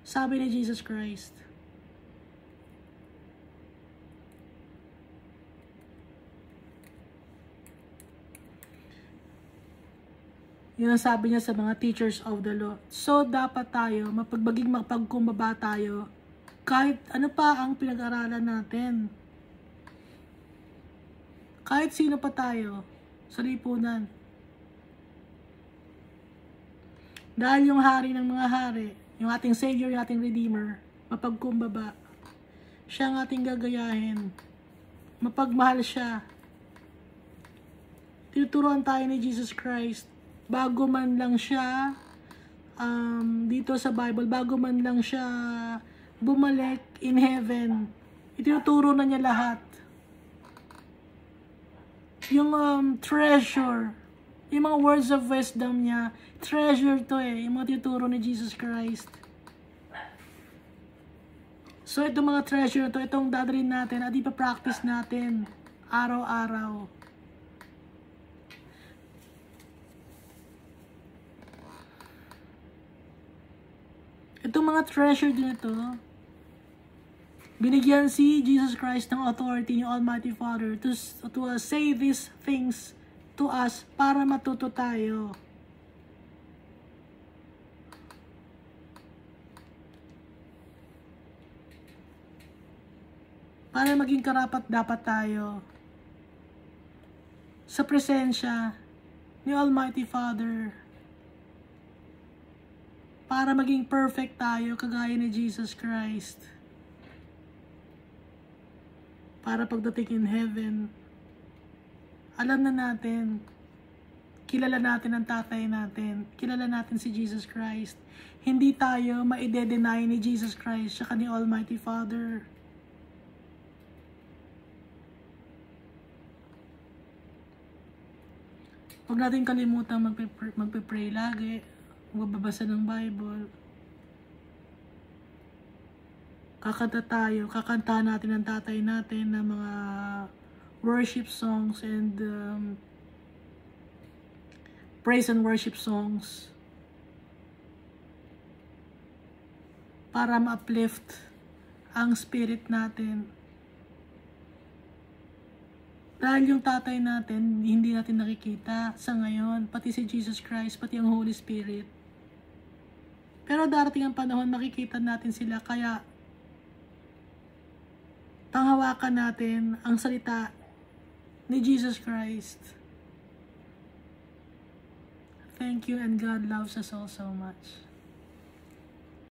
Sabi ni Jesus Christ. Yun ang sabi niya sa mga teachers of the law. So, dapat tayo, mapagkumbaba tayo, kahit ano pa ang pinag-aralan natin. Kahit sino pa tayo sa lipunan. Dahil yung hari ng mga hari, yung ating Savior, yung ating Redeemer, mapagkumbaba. Siya ang ating gagayahin. Mapagmahal siya. Tinuturuan tayo ni Jesus Christ. Bago man lang siya, dito sa Bible, bago man lang siya bumalik in heaven, itinuturo na niya lahat. Yung treasure, yung mga words of wisdom niya, treasure to yung mga tinuturo ni Jesus Christ. So, itong mga treasure to, itong dadalhin natin at ipapractice natin araw-araw. Itong mga treasure din ito, binigyan si Jesus Christ ng authority ni Almighty Father to say these things to us para matuto tayo. Para maging karapat-dapat tayo sa presensya ni Almighty Father. Para maging perfect tayo kagaya ni Jesus Christ. Para pagdating in heaven, alam na natin, kilala natin ang tatay natin, kilala natin si Jesus Christ. Hindi tayo ma-i-deny ni Jesus Christ siya ni Almighty Father. Huwag natin kalimutan magpe-pray lagi, magbabasa ng Bible. Kakanta natin ng tatay natin ng mga worship songs and praise and worship songs para ma-uplift ang spirit natin. Dahil yung tatay natin, hindi natin nakikita sa ngayon, pati si Jesus Christ, pati ang Holy Spirit. Pero darating ang panahon, makikita natin sila, kaya panghawakan natin ang salita ni Jesus Christ. Thank you, and God loves us all so much.